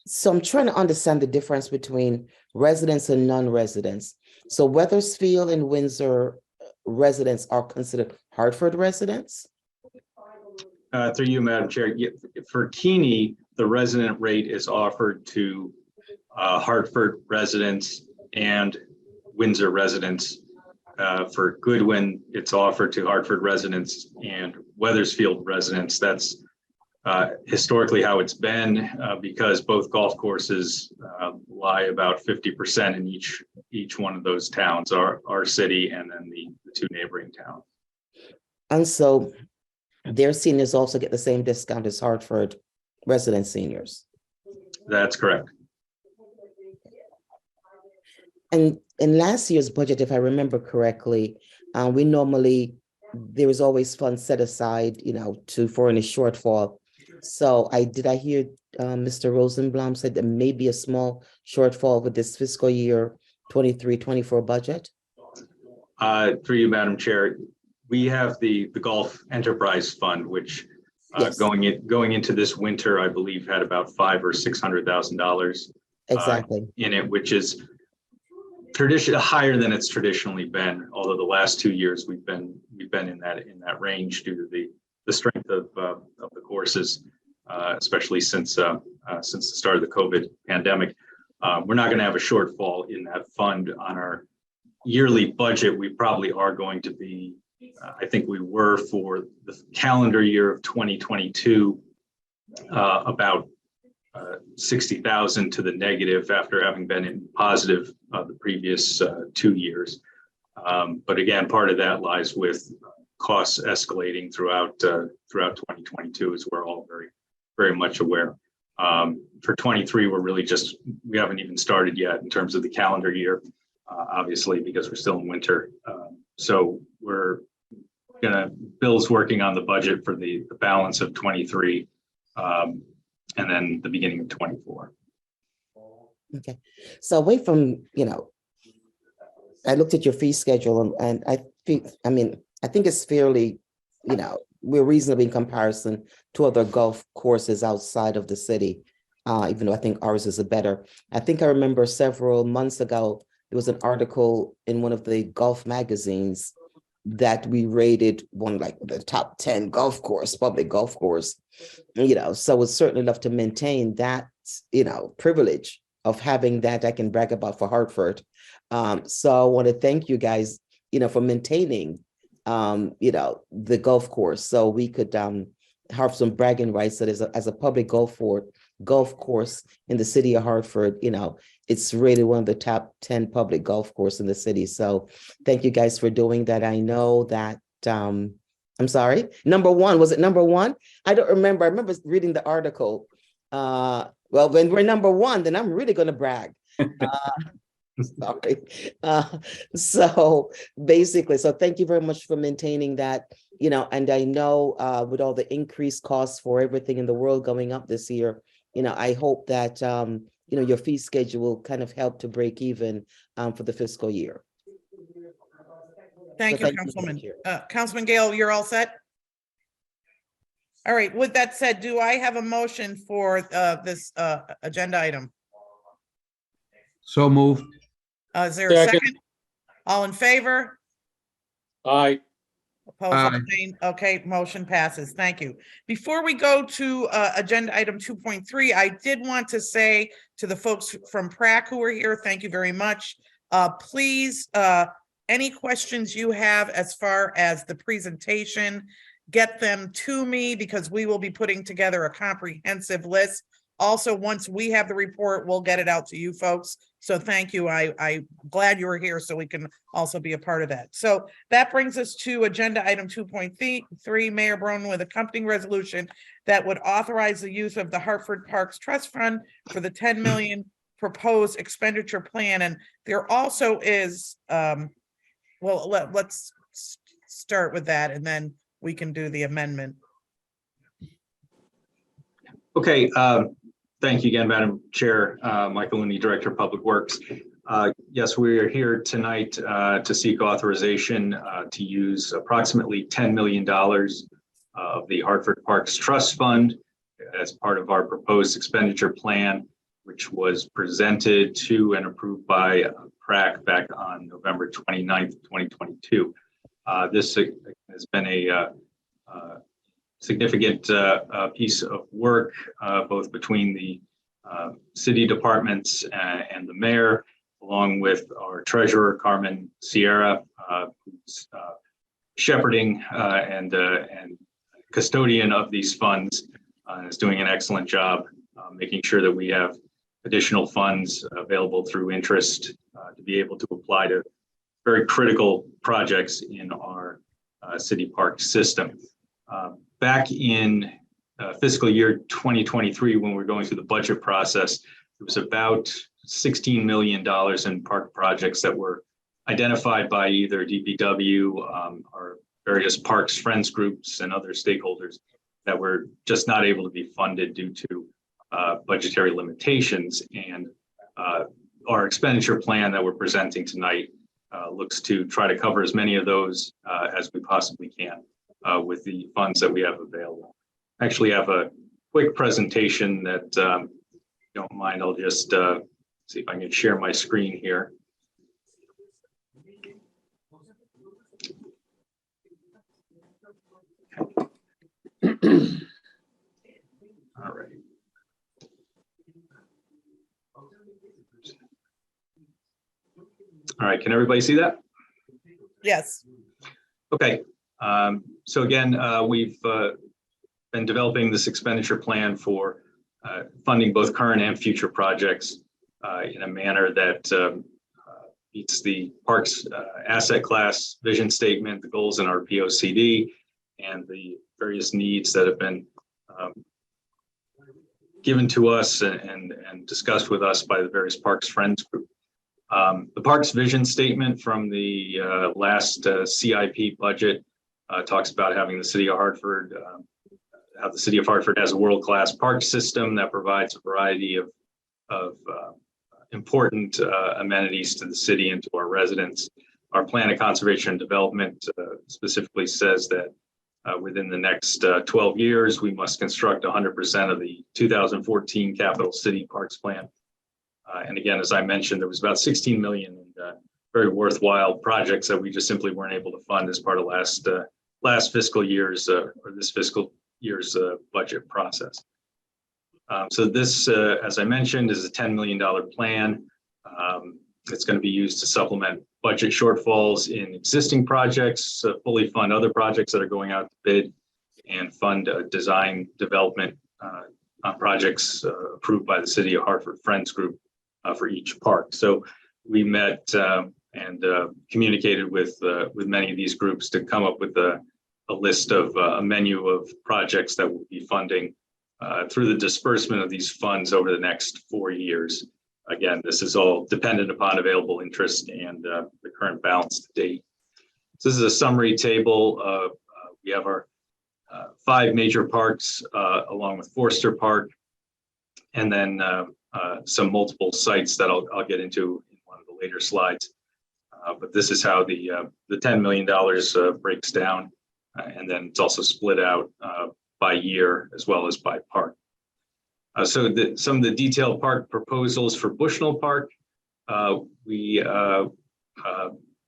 So I'm trying to understand the difference between residents and non-residents. So Wethersfield and Windsor residents are considered Hartford residents? Through you, Madam Chair. For Keeney, the resident rate is offered to Hartford residents and Windsor residents. For Goodwin, it's offered to Hartford residents and Wethersfield residents. That's historically how it's been, because both golf courses lie about 50% in each one of those towns, our city and then the two neighboring towns. And so their seniors also get the same discount as Hartford resident seniors. That's correct. And in last year's budget, if I remember correctly, we normally, there is always funds set aside, for any shortfall. So did I hear Mr. Rosenblum said there may be a small shortfall with this fiscal year 23-24 budget? Through you, Madam Chair, we have the Golf Enterprise Fund, which Yes. going into this winter, I believe, had about $500,000 or $600,000 Exactly. in it, which is higher than it's traditionally been. Although the last 2 years we've been in that range due to the strength of the courses, especially since the start of the COVID pandemic. We're not going to have a shortfall in that fund on our yearly budget. We probably are going to be, I think we were for the calendar year of 2022, about 60,000 to the negative after having been in positive the previous 2 years. But again, part of that lies with costs escalating throughout 2022, as we're all very, very much aware. For 23, we haven't even started yet in terms of the calendar year, obviously, because we're still in winter. So Bill's working on the budget for the balance of 23 and then the beginning of 24. Okay. So away from, I looked at your fee schedule and I think it's fairly, we're reasonably in comparison to other golf courses outside of the city, even though I think ours is better. I think I remember several months ago, there was an article in one of the golf magazines that we rated one like the top 10 public golf course, so we'd certainly love to maintain that, privilege of having that I can brag about for Hartford. So I want to thank you guys, for maintaining, the golf course. So we could have some bragging rights that as a public golf course in the city of Hartford, it's rated one of the top 10 public golf courses in the city. So thank you guys for doing that. I know that, I'm sorry, number one, was it number one? I don't remember. I remember reading the article. Well, when we're number one, then I'm really going to brag. Sorry. So basically, thank you very much for maintaining that, and I know with all the increased costs for everything in the world going up this year, I hope that, your fee schedule will kind of help to break even for the fiscal year. Thank you, Councilwoman. Councilman Gale, you're all set? All right. With that said, do I have a motion for this agenda item? So moved. Is there a second? All in favor? Aye. Opposed, Aye. abstained? Okay, motion passes. Thank you. Before we go to agenda item 2.3, I did want to say to the folks from PrAC who are here, thank you very much. Please, any questions you have as far as the presentation, get them to me because we will be putting together a comprehensive list. Also, once we have the report, we'll get it out to you folks So thank you. I'm glad you were here so we can also be a part of that. So that brings us to agenda item 2.3, Mayor Brown with accompanying resolution that would authorize the use of the Hartford Parks Trust Fund for the 10 million proposed expenditure plan. And there also is, well, let's start with that and then we can do the amendment. Okay, thank you again, Madam Chair. Michael Looney, Director of Public Works. Yes, we are here tonight to seek authorization to use approximately $10 million of the Hartford Parks Trust Fund as part of our proposed expenditure plan, which was presented to and approved by PRAC back on November 29th, 2022. This has been a significant piece of work, both between the city departments and the mayor, along with our treasurer, Carmen Sierra, who's shepherding and custodian of these funds, is doing an excellent job making sure that we have additional funds available through interest to be able to apply to very critical projects in our city park system. Back in fiscal year 2023, when we were going through the budget process, it was about $16 million in park projects that were identified by either DPW or various parks friends groups and other stakeholders that were just not able to be funded due to budgetary limitations. And our expenditure plan that we're presenting tonight looks to try to cover as many of those as we possibly can with the funds that we have available. I actually have a quick presentation that, if you don't mind, I'll just see if I can share my screen here. All right. All right, can everybody see that? Yes. Okay, so again, we've been developing this expenditure plan for funding both current and future projects in a manner that meets the parks asset class vision statement, the goals in our POCD, and the various needs that have been given to us and discussed with us by the various Parks Friends group. The Parks Vision Statement from the last CIP budget talks about having the City of Hartford, how the City of Hartford has a world-class park system that provides a variety of important amenities to the city and to our residents. Our plan of conservation and development specifically says that within the next 12 years, we must construct 100% of the 2014 Capital City Parks Plan. And again, as I mentioned, there was about 16 million in very worthwhile projects that we just simply weren't able to fund as part of last fiscal year's or this fiscal year's budget process. So this, as I mentioned, is a $10 million plan. It's going to be used to supplement budget shortfalls in existing projects, fully fund other projects that are going out to bid, and fund design development on projects approved by the City of Hartford Friends Group for each park. So we met and communicated with many of these groups to come up with a list of a menu of projects that we'll be funding through the disbursement of these funds over the next 4 years. Again, this is all dependent upon available interest and the current balance to date. So this is a summary table. We have our 5 major parks along with Forster Park, and then some multiple sites that I'll get into in one of the later slides. But this is how the $10 million breaks down. And then it's also split out by year as well as by park. So some of the detailed park proposals for Bushnell Park, we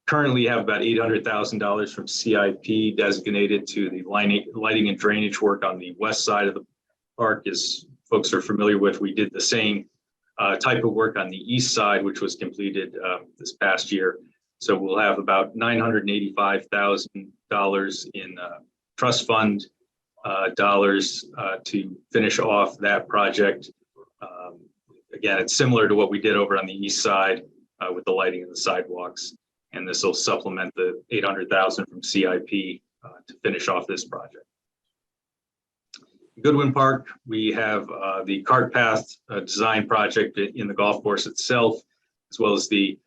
currently have about $800,000 from CIP designated to the lighting and drainage work on the west side of the park. As folks are familiar with, we did the same type of work on the east side, which was completed this past year. So we'll have about $985,000 in trust fund dollars to finish off that project. again, it's similar to what we did over on the east side with the lighting of the sidewalks. And this will supplement the 800,000 from CIP to finish off this project. Goodwin Park, we have the cart path design project in the golf course itself, as well as the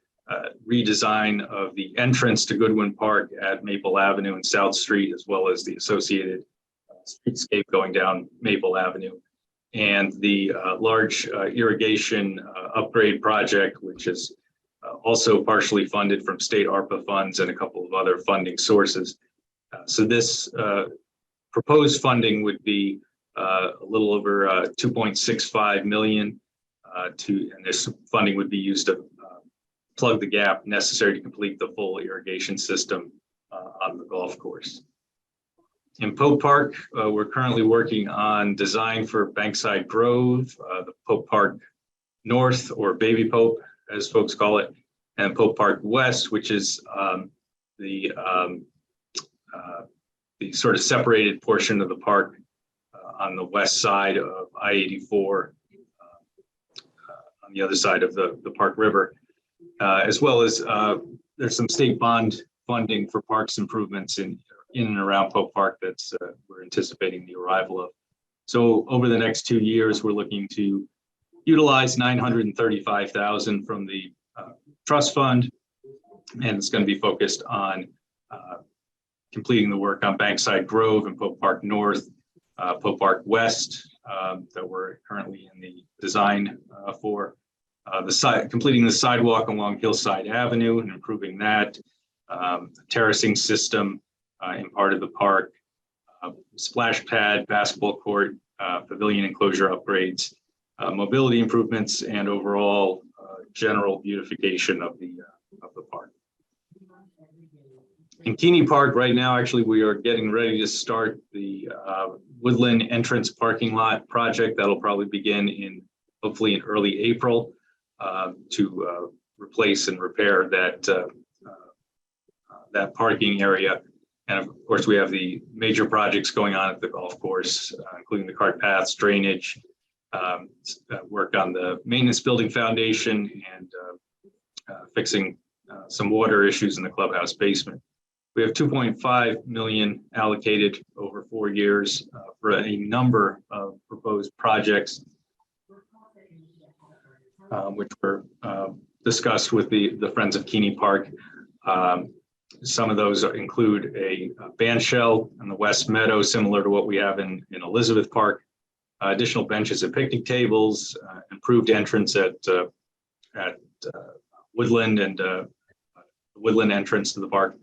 redesign of the entrance to Goodwin Park at Maple Avenue and South Street, as well as the associated streetscape going down Maple Avenue, and the large irrigation upgrade project, which is also partially funded from state ARPA funds and a couple of other funding sources. So this proposed funding would be a little over 2.65 million and this funding would be used to plug the gap necessary to complete the full irrigation system on the golf course. In Pope Park, we're currently working on design for Bankside Grove, the Pope Park North, or Baby Pope, as folks call it, and Pope Park West, which is the sort of separated portion of the park on the west side of I-84, on the other side of the Park River, as well as there's some state bond funding for parks improvements in and around Pope Park that's we're anticipating the arrival of. So over the next 2 years, we're looking to utilize 935,000 from the trust fund, and it's going to be focused on completing the work on Bankside Grove and Pope Park North, Pope Park West that we're currently in the design for, completing the sidewalk along Hillside Avenue and improving that, terracing system in part of the park, splash pad, basketball court, pavilion enclosure upgrades, mobility improvements, and overall general beautification of the park. In Keeney Park right now, actually, we are getting ready to start the Woodland entrance parking lot project. That'll probably begin hopefully in early April to replace and repair that parking area. And of course, we have the major projects going on at the golf course, including the cart paths, drainage, work on the maintenance building foundation, and fixing some water issues in the clubhouse basement. We have 2.5 million allocated over 4 years for a number of proposed projects, which were discussed with the Friends of Keeney Park. Some of those include a band shell in the West Meadow, similar to what we have in Elizabeth Park, additional benches and picnic tables, improved entrance at Woodland and Woodland entrance to the park,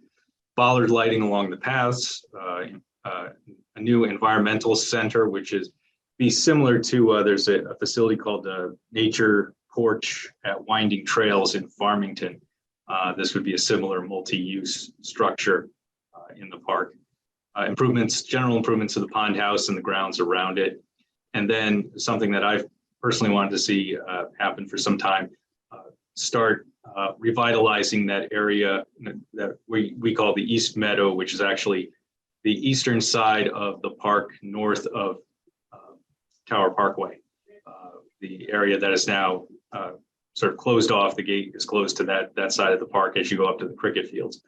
bollard lighting along the paths, a new environmental center, which is be similar to there's a facility called Nature Porch at Winding Trails in Farmington. This would be a similar multi-use structure in the park. General improvements to the pond house and the grounds around it. And then something that I've personally wanted to see happen for some time, start revitalizing that area that we call the East Meadow, which is actually the eastern side of the park north of Tower Parkway. The area that is now sort of closed off, the gate is closed to that side of the park as you go up to the cricket fields.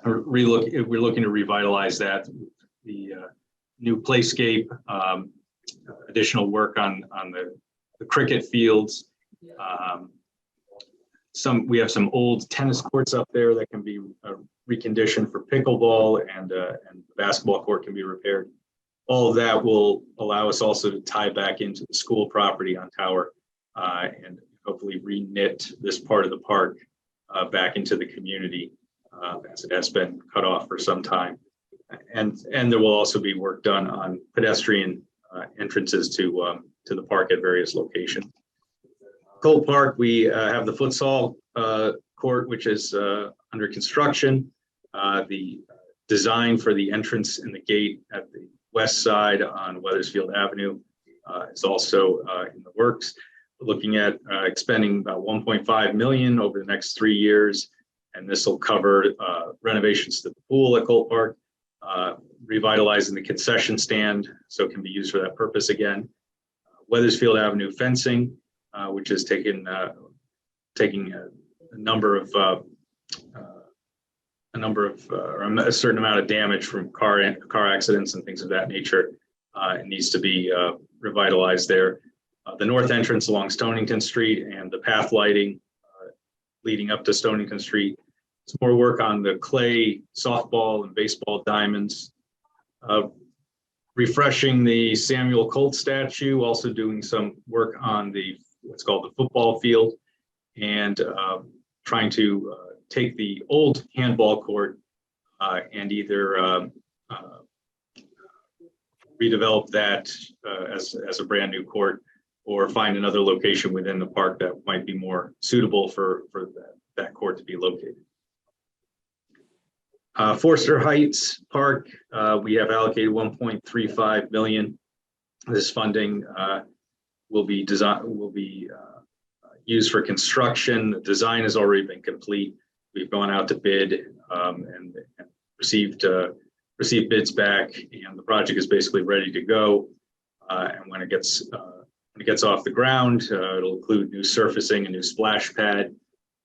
We're looking to revitalize that, the new playscape, additional work on the cricket fields. We have some old tennis courts up there that can be reconditioned for pickleball, and the basketball court can be repaired. All of that will allow us also to tie back into the school property on Tower and hopefully reknit this part of the park back into the community as it has been cut off for some time. And there will also be work done on pedestrian entrances to the park at various locations. Colt Park, we have the futsal court, which is under construction. The design for the entrance and the gate at the west side on Weathersfield Avenue is also in the works. We're looking at expending about 1.5 million over the next 3 years, and this will cover renovations to the pool at Colt Park, revitalizing the concession stand so it can be used for that purpose again. Weathersfield Avenue fencing, which is taking a certain amount of damage from car accidents and things of that nature. It needs to be revitalized there. The north entrance along Stonington Street and the path lighting leading up to Stonington Street. Some more work on the clay softball and baseball diamonds. Refreshing the Samuel Colt statue, also doing some work on what's called the football field, and trying to take the old handball court and either redevelop that as a brand new court, or find another location within the park that might be more suitable for that court to be located. Forster Heights Park, we have allocated 1.35 million. This funding will be used for construction. The design has already been complete. We've gone out to bid and received bids back, and the project is basically ready to go. And when it gets off the ground, it'll include new surfacing, a new splash pad,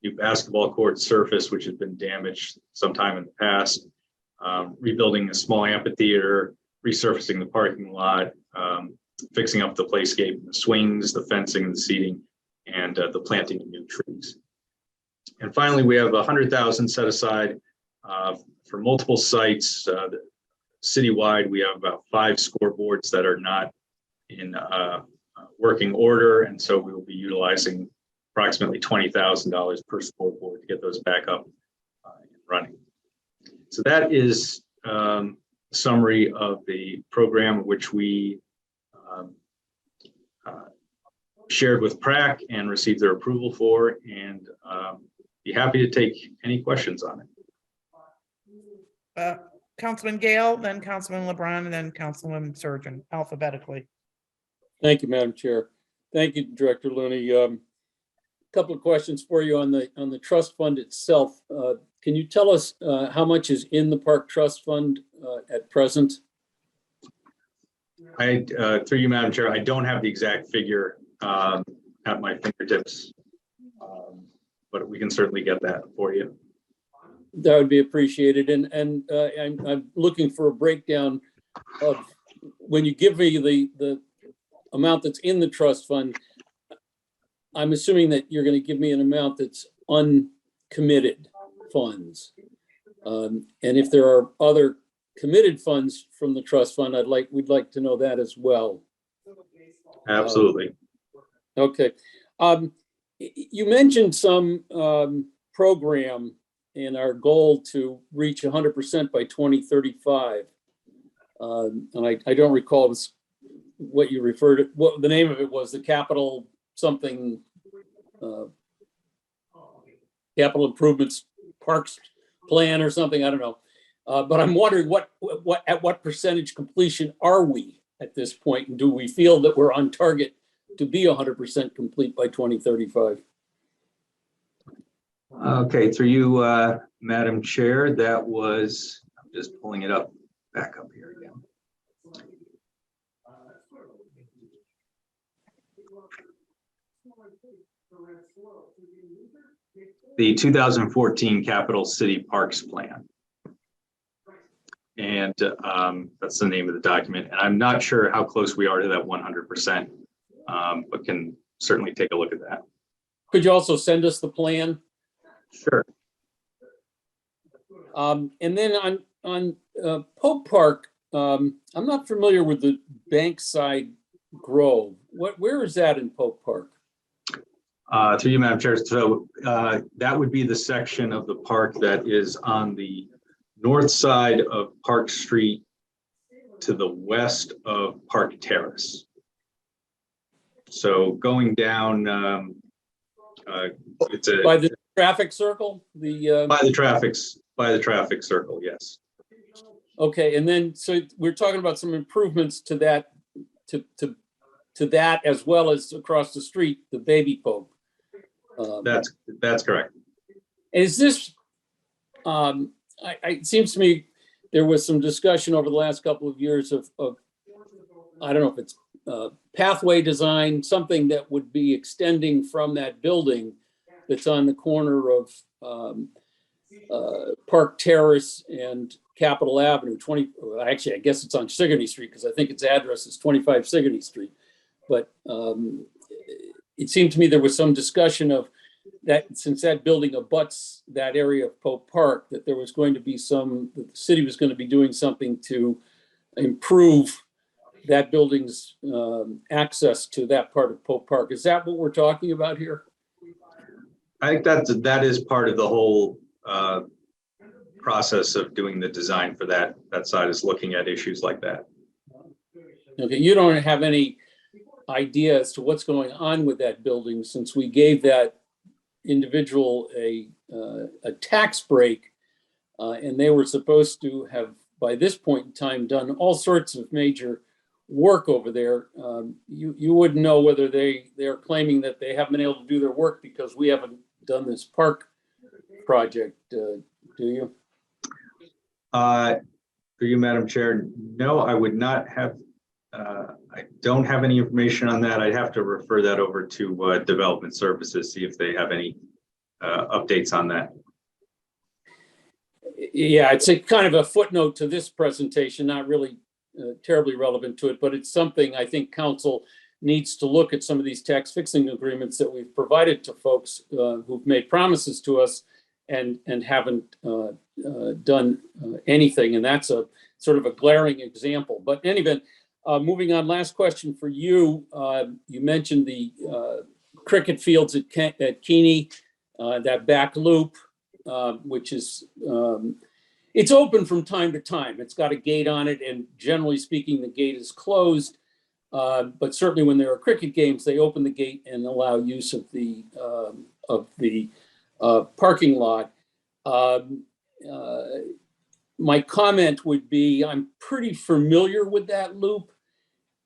new basketball court surface, which had been damaged sometime in the past, rebuilding a small amphitheater, resurfacing the parking lot, fixing up the playscape, the swings, the fencing, and the seating, and the planting of new trees. And finally, we have 100,000 set aside for multiple sites. Citywide, we have about 5 scoreboards that are not in working order, and so we will be utilizing approximately $20,000 per scoreboard to get those back up and running. So that is a summary of the program which we shared with PRAC and received their approval for, and be happy to take any questions on it. Councilman Gale, then Councilman LeBron, and then Councilman Surgeon, alphabetically. Thank you, Madam Chair. Thank you, Director Looney. Couple of questions for you on the trust fund itself. Can you tell us how much is in the Park Trust Fund at present? Through you, Madam Chair, I don't have the exact figure at my fingertips, but we can certainly get that for you. That would be appreciated. And I'm looking for a breakdown of, when you give me the amount that's in the trust fund, I'm assuming that you're going to give me an amount that's uncommitted funds. And if there are other committed funds from the trust fund, we'd like to know that as well. Absolutely. Okay. You mentioned some program and our goal to reach 100% by 2035. And I don't recall what you referred to, what the name of it was, the capital something, capital improvements parks plan or something, I don't know. But I'm wondering at what percentage completion are we at this point? And do we feel that we're on target to be 100% complete by 2035? Okay, through you, Madam Chair, that was, I'm just pulling it up, back up here again. The 2014 Capital City Parks Plan. And that's the name of the document. And I'm not sure how close we are to that 100%, but can certainly take a look at that. Could you also send us the plan? Sure. And then on Pope Park, I'm not familiar with the Bankside Grove. Where is that in Pope Park? Through you, Madam Chair. So that would be the section of the park that is on the north side of Park Street to the west of Park Terrace. So going down, it's by the traffic circle. By the traffic circle, yes. Okay, and then so we're talking about some improvements to that, to that, as well as across the street, the Baby Pope. That's correct. Is this? It seems to me there was some discussion over the last couple of years of I don't know if it's pathway design, something that would be extending from that building that's on the corner of Park Terrace and Capitol Avenue, actually, I guess it's on Sigourney Street because I think its address is 25 Sigourney Street. But it seemed to me there was some discussion of that, since that building abuts that area of Pope Park, that there was going to be the city was going to be doing something to improve that building's access to that part of Pope Park. Is that what we're talking about here? I think that is part of the whole process of doing the design for that side, is looking at issues like that. Okay, you don't have any idea as to what's going on with that building, since we gave that individual a tax break, and they were supposed to have, by this point in time, done all sorts of major work over there. You wouldn't know whether they're claiming that they haven't been able to do their work because we haven't done this park project, do you? For you, Madam Chair, no, I would not have. I don't have any information on that. I'd have to refer that over to Development Services, see if they have any updates on that. Yeah, it's a kind of a footnote to this presentation, not really terribly relevant to it, but it's something I think council needs to look at, some of these tax fixing agreements that we've provided to folks who've made promises to us and haven't done anything. And that's a sort of a glaring example. But in any event, moving on, last question for you. You mentioned the cricket fields at Keeney, that back loop, which is, it's open from time to time. It's got a gate on it, and generally speaking, the gate is closed. But certainly when there are cricket games, they open the gate and allow use of the parking lot. My comment would be, I'm pretty familiar with that loop.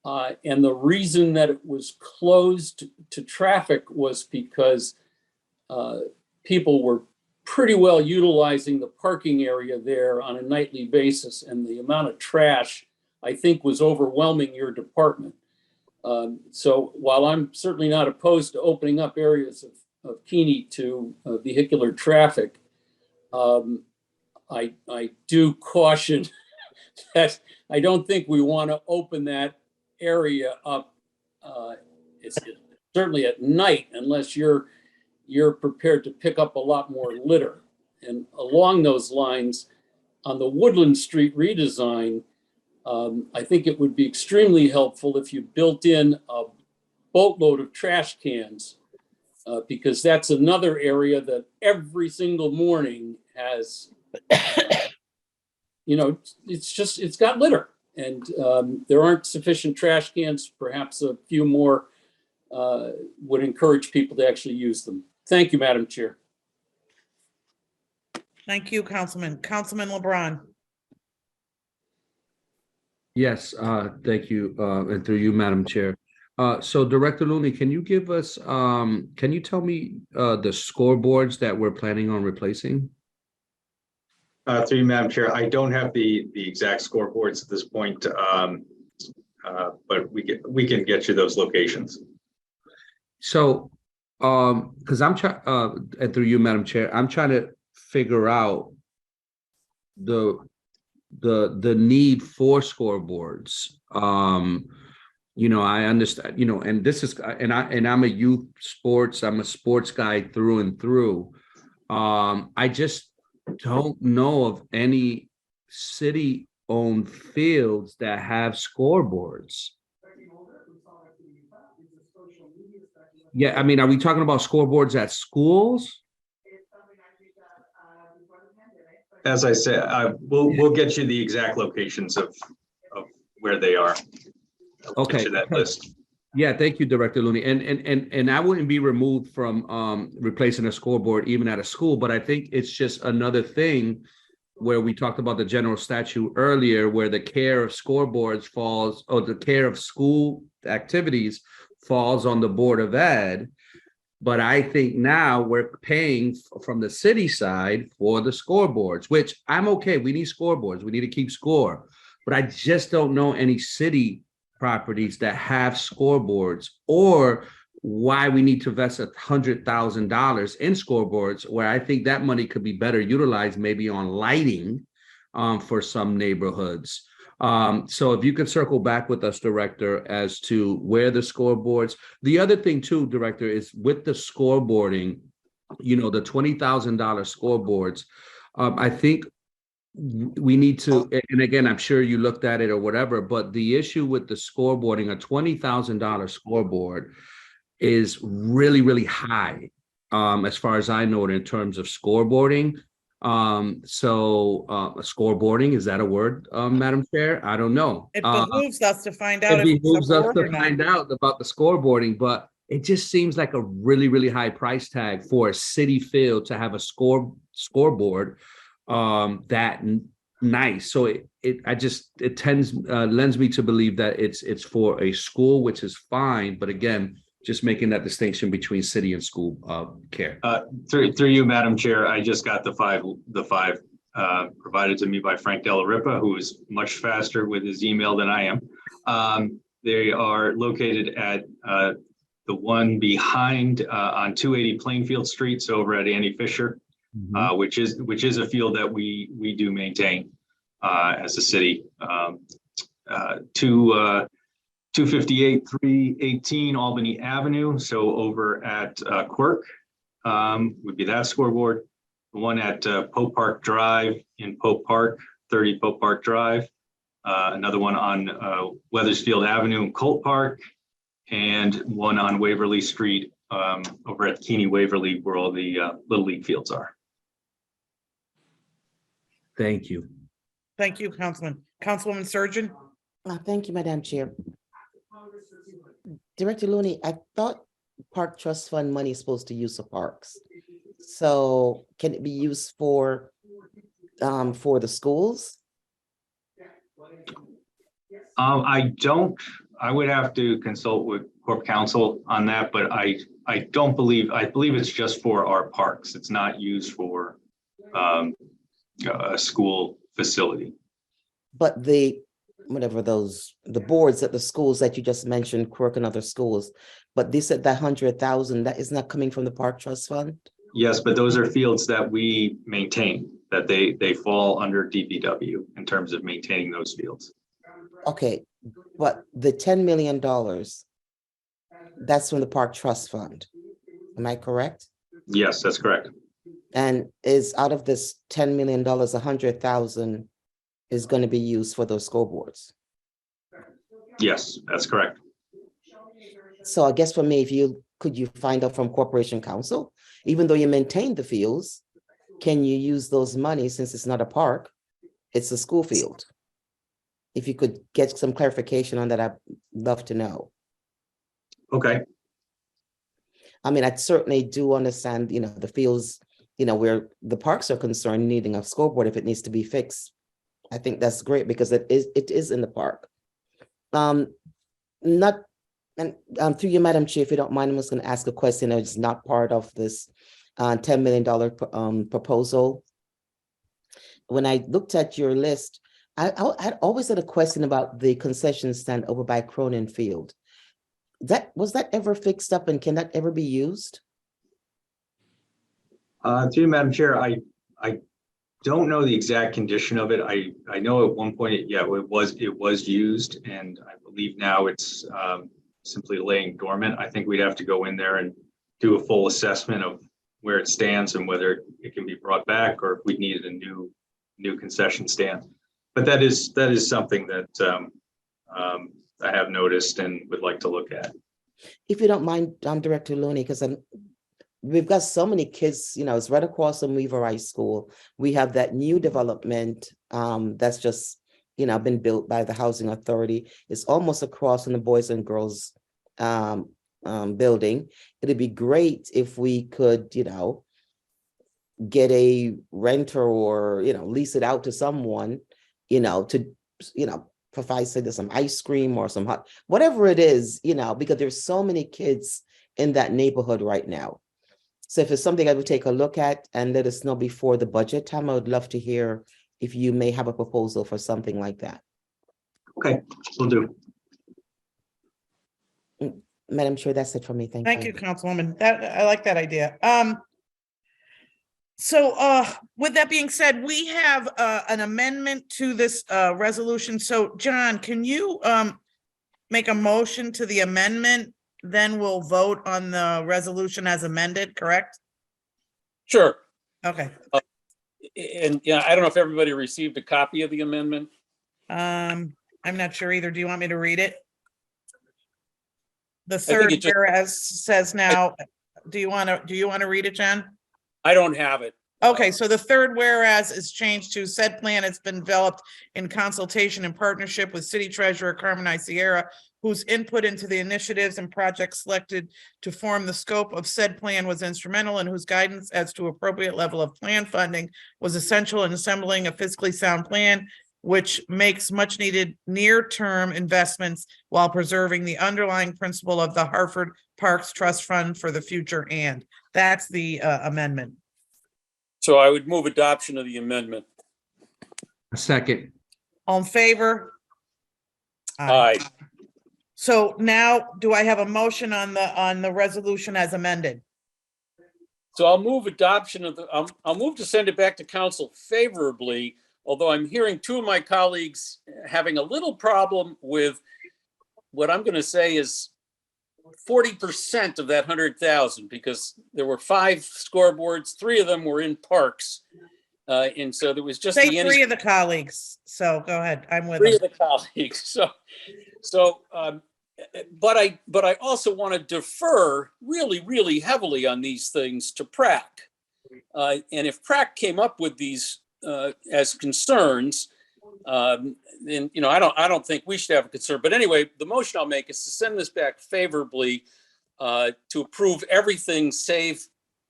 And the reason that it was closed to traffic was because people were pretty well utilizing the parking area there on a nightly basis. And the amount of trash, I think, was overwhelming your department. So while I'm certainly not opposed to opening up areas of Keeney to vehicular traffic, I do caution that I don't think we want to open that area up. It's certainly at night, unless you're prepared to pick up a lot more litter. And along those lines, on the Woodland Street redesign, I think it would be extremely helpful if you built in a boatload of trash cans, because that's another area that every single morning has, it's got litter, and there aren't sufficient trash cans. Perhaps a few more would encourage people to actually use them. Thank you, Madam Chair. Thank you, Councilman. Councilman LeBron. Yes, thank you, and through you, Madam Chair. So Director Looney, can you give us, can you tell me the scoreboards that we're planning on replacing? Through you, Madam Chair, I don't have the exact scoreboards at this point, but we can get you those locations. So, because I'm trying, and through you, Madam Chair, I'm trying to figure out the need for scoreboards. I understand, and this is, and I'm a youth sports, I'm a sports guy through and through. I just don't know of any city-owned fields that have scoreboards. Yeah, I mean, are we talking about scoreboards at schools? As I said, we'll get you the exact locations of where they are. I'll get you that list. Yeah, thank you, Director Looney. And I wouldn't be removed from replacing a scoreboard even at a school, but I think it's just another thing where we talked about the general statute earlier, where the care of scoreboards falls, or the care of school activities falls on the Board of Ed. But I think now we're paying from the city side for the scoreboards, which I'm okay. We need scoreboards. We need to keep score. But I just don't know any city properties that have scoreboards, or why we need to invest $100,000 in scoreboards, where I think that money could be better utilized maybe on lighting for some neighborhoods. So if you could circle back with us, Director, as to where the scoreboards. The other thing too, Director, is with the scoreboarding, you know, the $20,000 scoreboards. I think we need to, and again, I'm sure you looked at it or whatever, but the issue with the scoreboarding, a $20,000 scoreboard is really, really high, as far as I know it, in terms of scoreboarding. Scoreboarding, is that a word, Madam Chair? I don't know. It behooves us to find out. It behooves us to find out about the scoreboarding, but it just seems like a really, really high price tag for a city field to have a scoreboard that nice. So it lends me to believe that it's for a school, which is fine, but again, just making that distinction between city and school care. Through you, Madam Chair, I just got the five provided to me by Frank Della Ripa, who is much faster with his email than I am. They are located at the one behind on 280 Plainfield Street, so over at Annie Fisher, which is a field that we do maintain as a city. 258 318 Albany Avenue, so over at Quirk would be that scoreboard. The one at Pope Park Drive in Pope Park, 30 Pope Park Drive. Another one on Weathersfield Avenue in Colt Park, and one on Waverly Street over at Keeney Waverly, where all the Little League fields are. Thank you. Thank you, Councilman. Councilwoman Surgeon? Thank you, Madam Chair. Director Looney, I thought Park Trust Fund money is supposed to use for parks. So can it be used for the schools? I would have to consult with Corp Counsel on that, but I believe it's just for our parks. It's not used for a school facility. But the boards at the schools that you just mentioned, Quirk and other schools, but they said that 100,000, that is not coming from the Park Trust Fund? Yes, but those are fields that we maintain, that they fall under DPW in terms of maintaining those fields. Okay, but the $10 million, that's from the Park Trust Fund. Am I correct? Yes, that's correct. And is out of this $10 million, 100,000 is going to be used for those scoreboards? Yes, that's correct. So I guess for me, could you find out from Corporation Counsel, even though you maintain the fields, can you use those money, since it's not a park, it's a school field? If you could get some clarification on that, I'd love to know. Okay. I mean, I certainly do understand, the fields, where the parks are concerned, needing a scoreboard if it needs to be fixed. I think that's great because it is in the park. Through you, Madam Chair, if you don't mind, I'm just going to ask a question that is not part of this $10 million proposal. When I looked at your list, I always had a question about the concession stand over by Cronin Field. Was that ever fixed up, and can that ever be used? To you, Madam Chair, I don't know the exact condition of it. I know at one point, it was used, and I believe now it's simply laying dormant. I think we'd have to go in there and do a full assessment of where it stands and whether it can be brought back, or if we needed a new concession stand. But that is something that I have noticed and would like to look at. If you don't mind, Director Looney, because we've got so many kids, it's right across from Weaver High School. We have that new development that's just, been built by the Housing Authority. It's almost across from the Boys and Girls building. It'd be great if we could, get a renter or, lease it out to someone, to, provide, say, there's some ice cream or some hot, whatever it is, because there's so many kids in that neighborhood right now. So if it's something I would take a look at and let us know before the budget time, I would love to hear if you may have a proposal for something like that. Okay, will do. Madam Chair, that's it for me. Thank you, Councilwoman. I like that idea. So with that being said, we have an amendment to this resolution. So John, can you make a motion to the amendment? Then we'll vote on the resolution as amended, correct? Sure. Okay. And yeah, I don't know if everybody received a copy of the amendment. I'm not sure either. Do you want me to read it? The think third it just- whereas says now, do you want to read it, John? I don't have it. Okay, so the third whereas is changed to said plan has been developed in consultation and partnership with City Treasurer Carmen I. Sierra, whose input into the initiatives and projects selected to form the scope of said plan was instrumental, and whose guidance as to appropriate level of plan funding was essential in assembling a fiscally sound plan, which makes much needed near-term investments while preserving the underlying principle of the Hartford Parks Trust Fund for the future. And that's the amendment. So I would move adoption of the amendment. A second. All in favor? Aye. So now do I have a motion on the resolution as amended? So I'll move adoption of the, I'll move to send it back to council favorably, although I'm hearing two of my colleagues having a little problem with what I'm going to say is 40% of that 100,000, because there were 5 scoreboards, 3 of them were in parks. And so there was just Say the 3 of the colleagues. So go ahead. I'm with 3 them. of the colleagues. But I also want to defer really heavily on these things to PrAC. And if PrAC came up with these as concerns, then I don't think we should have a concern. But anyway, the motion I'll make is to send this back favorably to approve everything save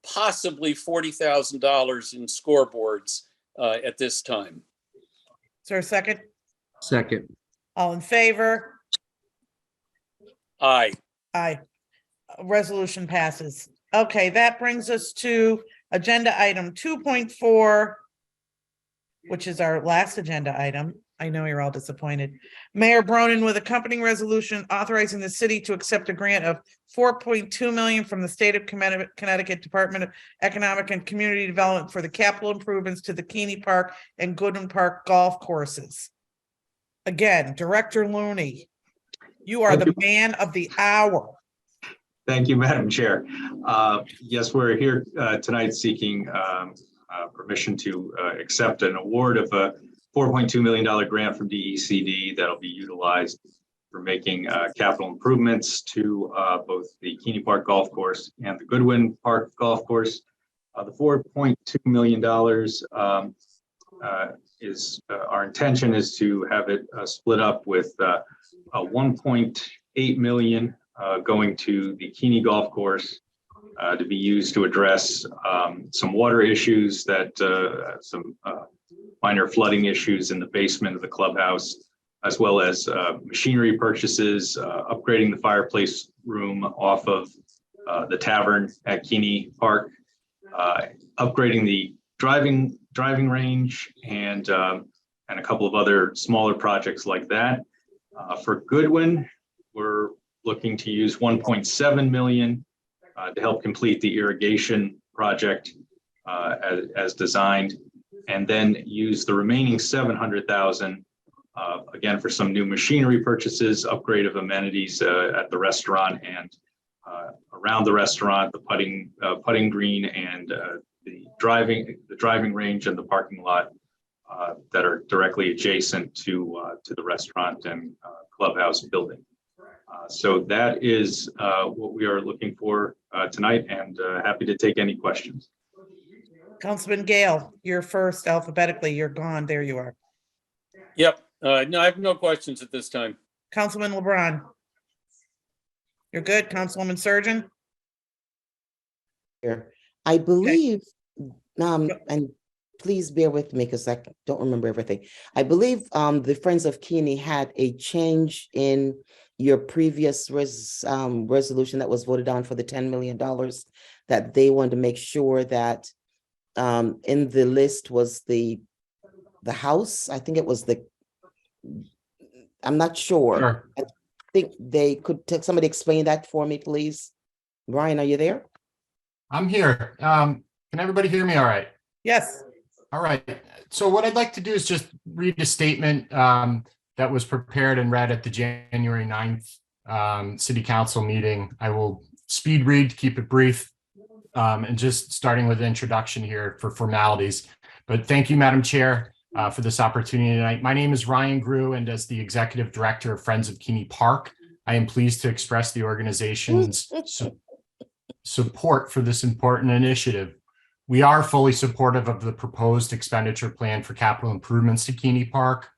possibly $40,000 in scoreboards at this time. Is there a second? Second. All in favor? Aye. Aye. Resolution passes. Okay, that brings us to agenda item 2.4, which is our last agenda item. I know you're all disappointed. Mayor Bronin with accompanying resolution authorizing the city to accept a grant of $4.2 million from the state of Connecticut Department of Economic and Community Development for the capital improvements to the Keeney Park and Goodwin Park golf courses. Again, Director Looney, you are the man of the hour. Thank you, Madam Chair. Yes, we're here tonight seeking permission to accept an award of a $4.2 million grant from DECD that'll be utilized for making capital improvements to both the Keeney Park Golf Course and the Goodwin Park Golf Course. The $4.2 million is our intention is to have it split up with $1.8 million going to the Keeney Golf Course to be used to address some water issues that some minor flooding issues in the basement of the clubhouse, as well as machinery purchases, upgrading the fireplace room off of the tavern at Keeney Park, upgrading the driving range, and a couple of other smaller projects like that. For Goodwin, we're looking to use $1.7 million to help complete the irrigation project as designed, and then use the remaining $700,000 again for some new machinery purchases, upgrade of amenities at the restaurant and around the restaurant, the putting green, and the driving range and the parking lot that are directly adjacent to the restaurant and clubhouse building. So that is what we are looking for tonight, and happy to take any questions. Councilman Gale, you're first alphabetically. You're gone. There you are. Yep. No, I have no questions at this time. Councilman LeBron. You're good. Councilwoman Surgeon. Here. I believe, and please bear with me because I don't remember everything. I believe the Friends of Keeney had a change in your previous resolution that was voted on for the $10 million that they wanted to make sure that in the list was the house. I think it was I'm not sure. think they could, somebody explain that for me, please? Brian, are you there? I'm here. Can everybody hear me all right? Yes. All right. So what I'd like to do is just read a statement that was prepared and read at the January 9th City Council meeting. I will speed read to keep it brief, and just starting with the introduction here for formalities. But thank you, Madam Chair, for this opportunity tonight. My name is Ryan Grew, and as the Executive Director of Friends of Keeney Park, I am pleased to express the organization's support for this important initiative. We are fully supportive of the proposed expenditure plan for capital improvements to Keeney Park.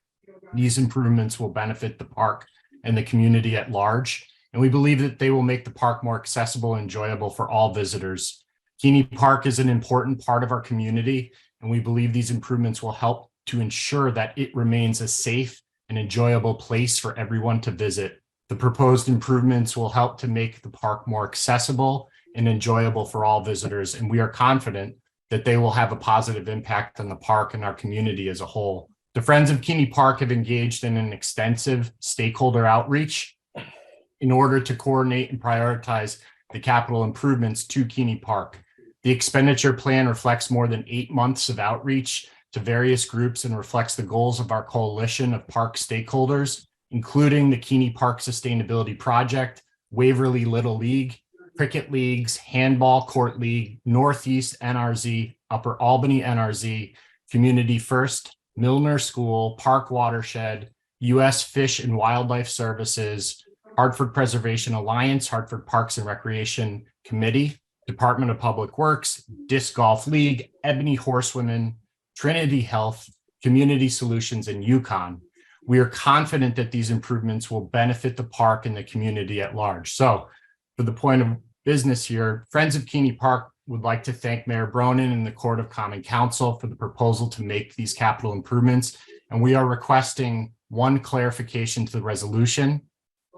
These improvements will benefit the park and the community at large, and we believe that they will make the park more accessible and enjoyable for all visitors. Keeney Park is an important part of our community, and we believe these improvements will help to ensure that it remains a safe and enjoyable place for everyone to visit. The proposed improvements will help to make the park more accessible and enjoyable for all visitors, and we are confident that they will have a positive impact on the park and our community as a whole. The Friends of Keeney Park have engaged in an extensive stakeholder outreach in order to coordinate and prioritize the capital improvements to Keeney Park. The expenditure plan reflects more than 8 months of outreach to various groups and reflects the goals of our coalition of park stakeholders, including the Keeney Park Sustainability Project, Waverly Little League, Cricket Leagues, Handball Court League, Northeast NRZ, Upper Albany NRZ, Community First, Milner School, Park Watershed, U.S. Fish and Wildlife Services, Hartford Preservation Alliance, Hartford Parks and Recreation Committee, Department of Public Works, Disc Golf League, Ebony Horsewomen, Trinity Health, Community Solutions, and Yukon. We are confident that these improvements will benefit the park and the community at large. So, for the point of business here, Friends of Keeney Park would like to thank Mayor Bronin and the Court of Common Council for the proposal to make these capital improvements. And we are requesting one clarification to the resolution.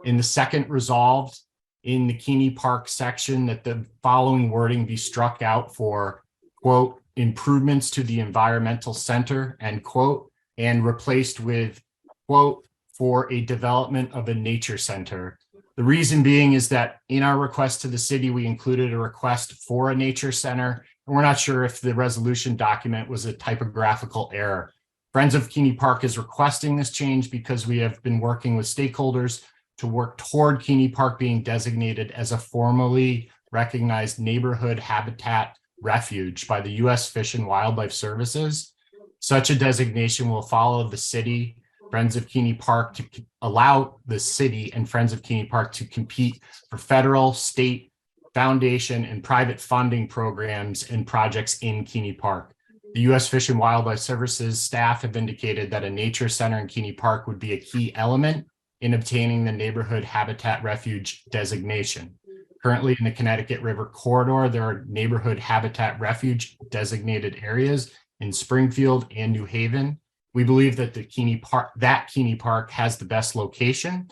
In the second resolved, in the Keeney Park section, that the following wording be struck out for, quote, improvements to the environmental center, end quote, and replaced with, quote, for a development of a nature center. The reason being is that in our request to the city, we included a request for a nature center, and we're not sure if the resolution document was a typographical error. Friends of Keeney Park is requesting this change because we have been working with stakeholders to work toward Keeney Park being designated as a formally recognized neighborhood habitat refuge by the U.S. Fish and Wildlife Services. Such a designation will follow the city, Friends of Keeney Park, to allow the city and Friends of Keeney Park to compete for federal, state, foundation, and private funding programs and projects in Keeney Park. The U.S. Fish and Wildlife Services staff have indicated that a nature center in Keeney Park would be a key element in obtaining the neighborhood habitat refuge designation. Currently in the Connecticut River corridor, there are neighborhood habitat refuge designated areas in Springfield and New Haven. We believe that Keeney Park has the best location,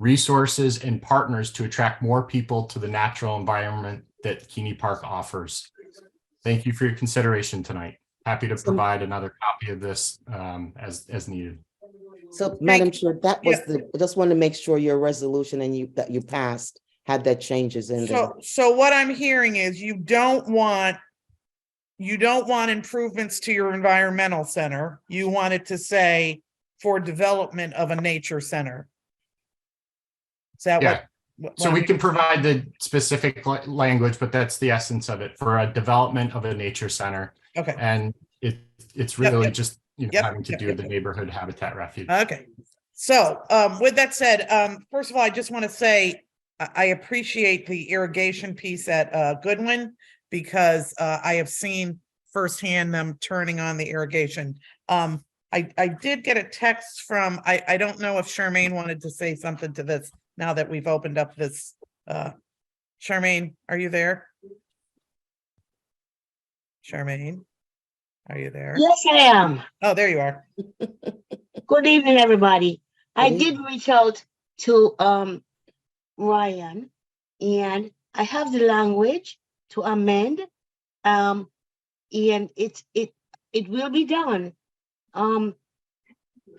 resources, and partners to attract more people to the natural environment that Keeney Park offers. Thank you for your consideration tonight. Happy to provide another copy of this as needed. So, Madam Chair, that was I just want to make sure your resolution and that you passed had that changes in there. So what I'm hearing is you don't want improvements to your environmental center. You want it to say for development of a nature center. Is that what? So we can provide the specific language, but that's the essence of it, for a development of a nature center. Okay. And it's really just having to do with the neighborhood habitat refuge. Okay. So with that said, first of all, I just want to say I appreciate the irrigation piece at Goodwin, because I have seen firsthand them turning on the irrigation. I did get a text from, I don't know if Charmaine wanted to say something to this now that we've opened up this. Charmaine, are you there? Charmaine, are you there? Yes, I am. Oh, there you are. Good evening, everybody. I did reach out to Ryan, and I have the language to amend, and it will be done.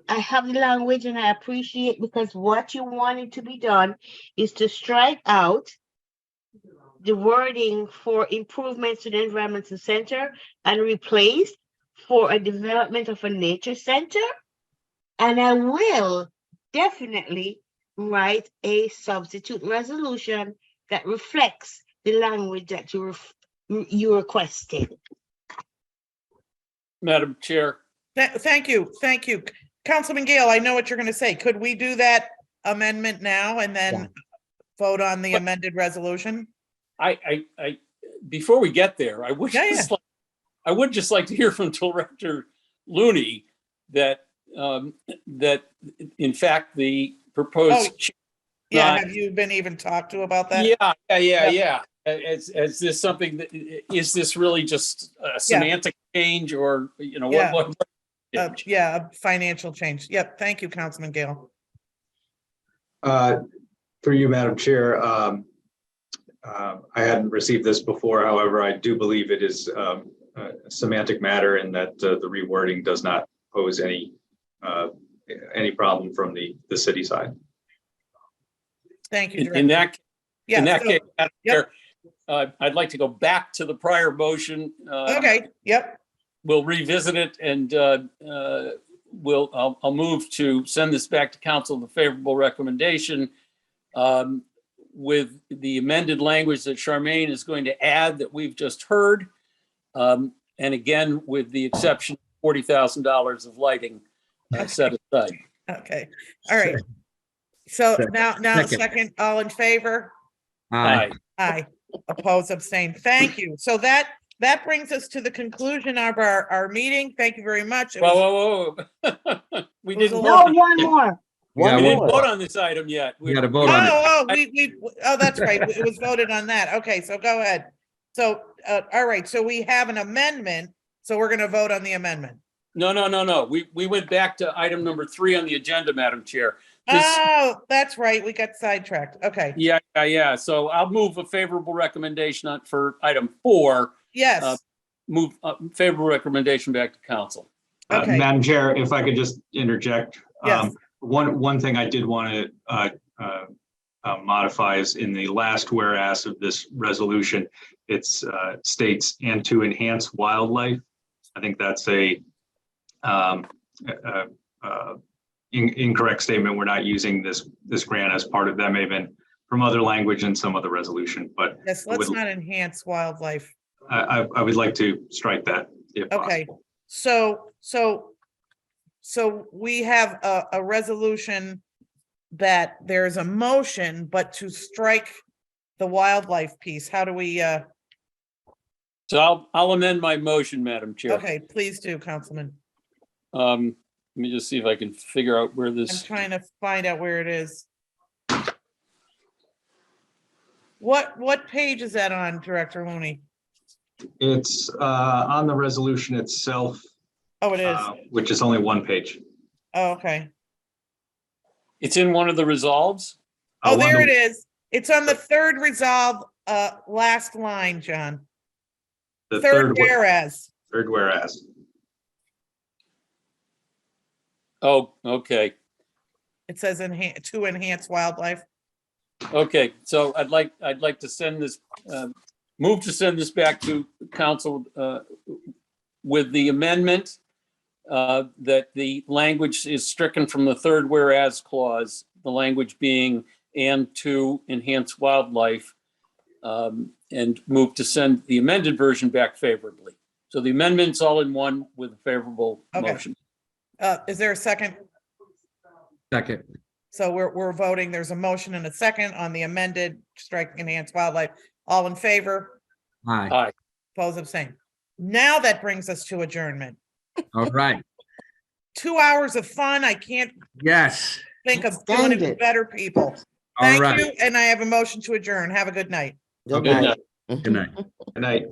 I have the language and I appreciate, because what you wanted to be done is to strike out the wording for improvements to the environmental center and replace for a development of a nature center. And I will definitely write a substitute resolution that reflects the language that you requested. Madam Chair, Thank you, thank you. Councilman Gale, I know what you're going to say. Could we do that amendment now and then vote on the amended resolution? I before we get there, I would Yeah, just like, I would just like to hear from Director Looney that that in fact the proposed. Yeah, not- have you been even talked to about that? Yeah. Is this something that, is this really just a semantic change, or, you know, Yeah. what? Yeah, a financial change. Yep, thank you, Councilman Gale. Through you, Madam Chair, I hadn't received this before. However, I do believe it is a semantic matter, and that the rewording does not pose any problem from the city side. Thank you, In that Yeah, case, Madam yep. Chair, I'd like to go back to the prior motion. Okay, yep, We'll revisit it, and I'll move to send this back to council, the favorable recommendation, with the amended language that Charmaine is going to add that we've just heard. And again, with the exception of $40,000 of lighting set aside. okay, all right. So now Second. second, all in favor? Aye. Aye, oppose, abstain. Thank you. So that brings us to the conclusion of our meeting. Thank you very much. It was- Whoa. We was didn't a No, vote. one more. We gotta One We didn't more. vote on this item yet. We got to vote on it. Oh, that's right. It was voted on that. Okay, so go ahead. So, all right, so we have an amendment, so we're gonna vote on the amendment. No. We went back to item number 3 on the agenda, Madam Chair. This- Oh, that's right. We got sidetracked. Okay, Yeah. So I'll move a favorable recommendation for item 4. yes, Move favorable recommendation back to council. okay, Madam Chair, if I could just interject. yes, One thing I did want to modify is in the last whereas of this resolution, it states "and to enhance wildlife." I think that's a incorrect statement. We're not using this grant as part of that. May have been from other language in some other resolution, but yes, let's not enhance wildlife. I would like to strike that if Okay, possible. so we have a resolution that there's a motion, but to strike the wildlife piece, how do we, So I'll amend my motion, Madam Chair. okay, please do, Councilman. Let me just see if I can figure out where I'm this, trying to find out where it is. What page is that on, Director Looney? It's on the resolution itself, Oh, it is. which is only one page. Oh, okay. it's in one of the resolves. Oh, One there of- it is. It's on the third resolve, last line, John. The Third whereas. Third whereas. Oh, okay. It says to enhance wildlife. Okay, so I'd like to send this, move to send this back to council with the amendment that the language is stricken from the third whereas clause, the language being "and to enhance wildlife," and move to send the amended version back favorably. So the amendment's all in one with a favorable Okay. motion. Is there a second? Second. So we're voting. There's a motion and a second on the amended strike enhanced wildlife. All in favor? Aye. Aye. Oppose, abstain. Now that brings us to adjournment. All right. 2 hours of fun. I can't Yes. think of doing it Extend with it. better people. All Thank right. you, and I have a motion to adjourn. Have a good night. Good Good night. Good night. Good night.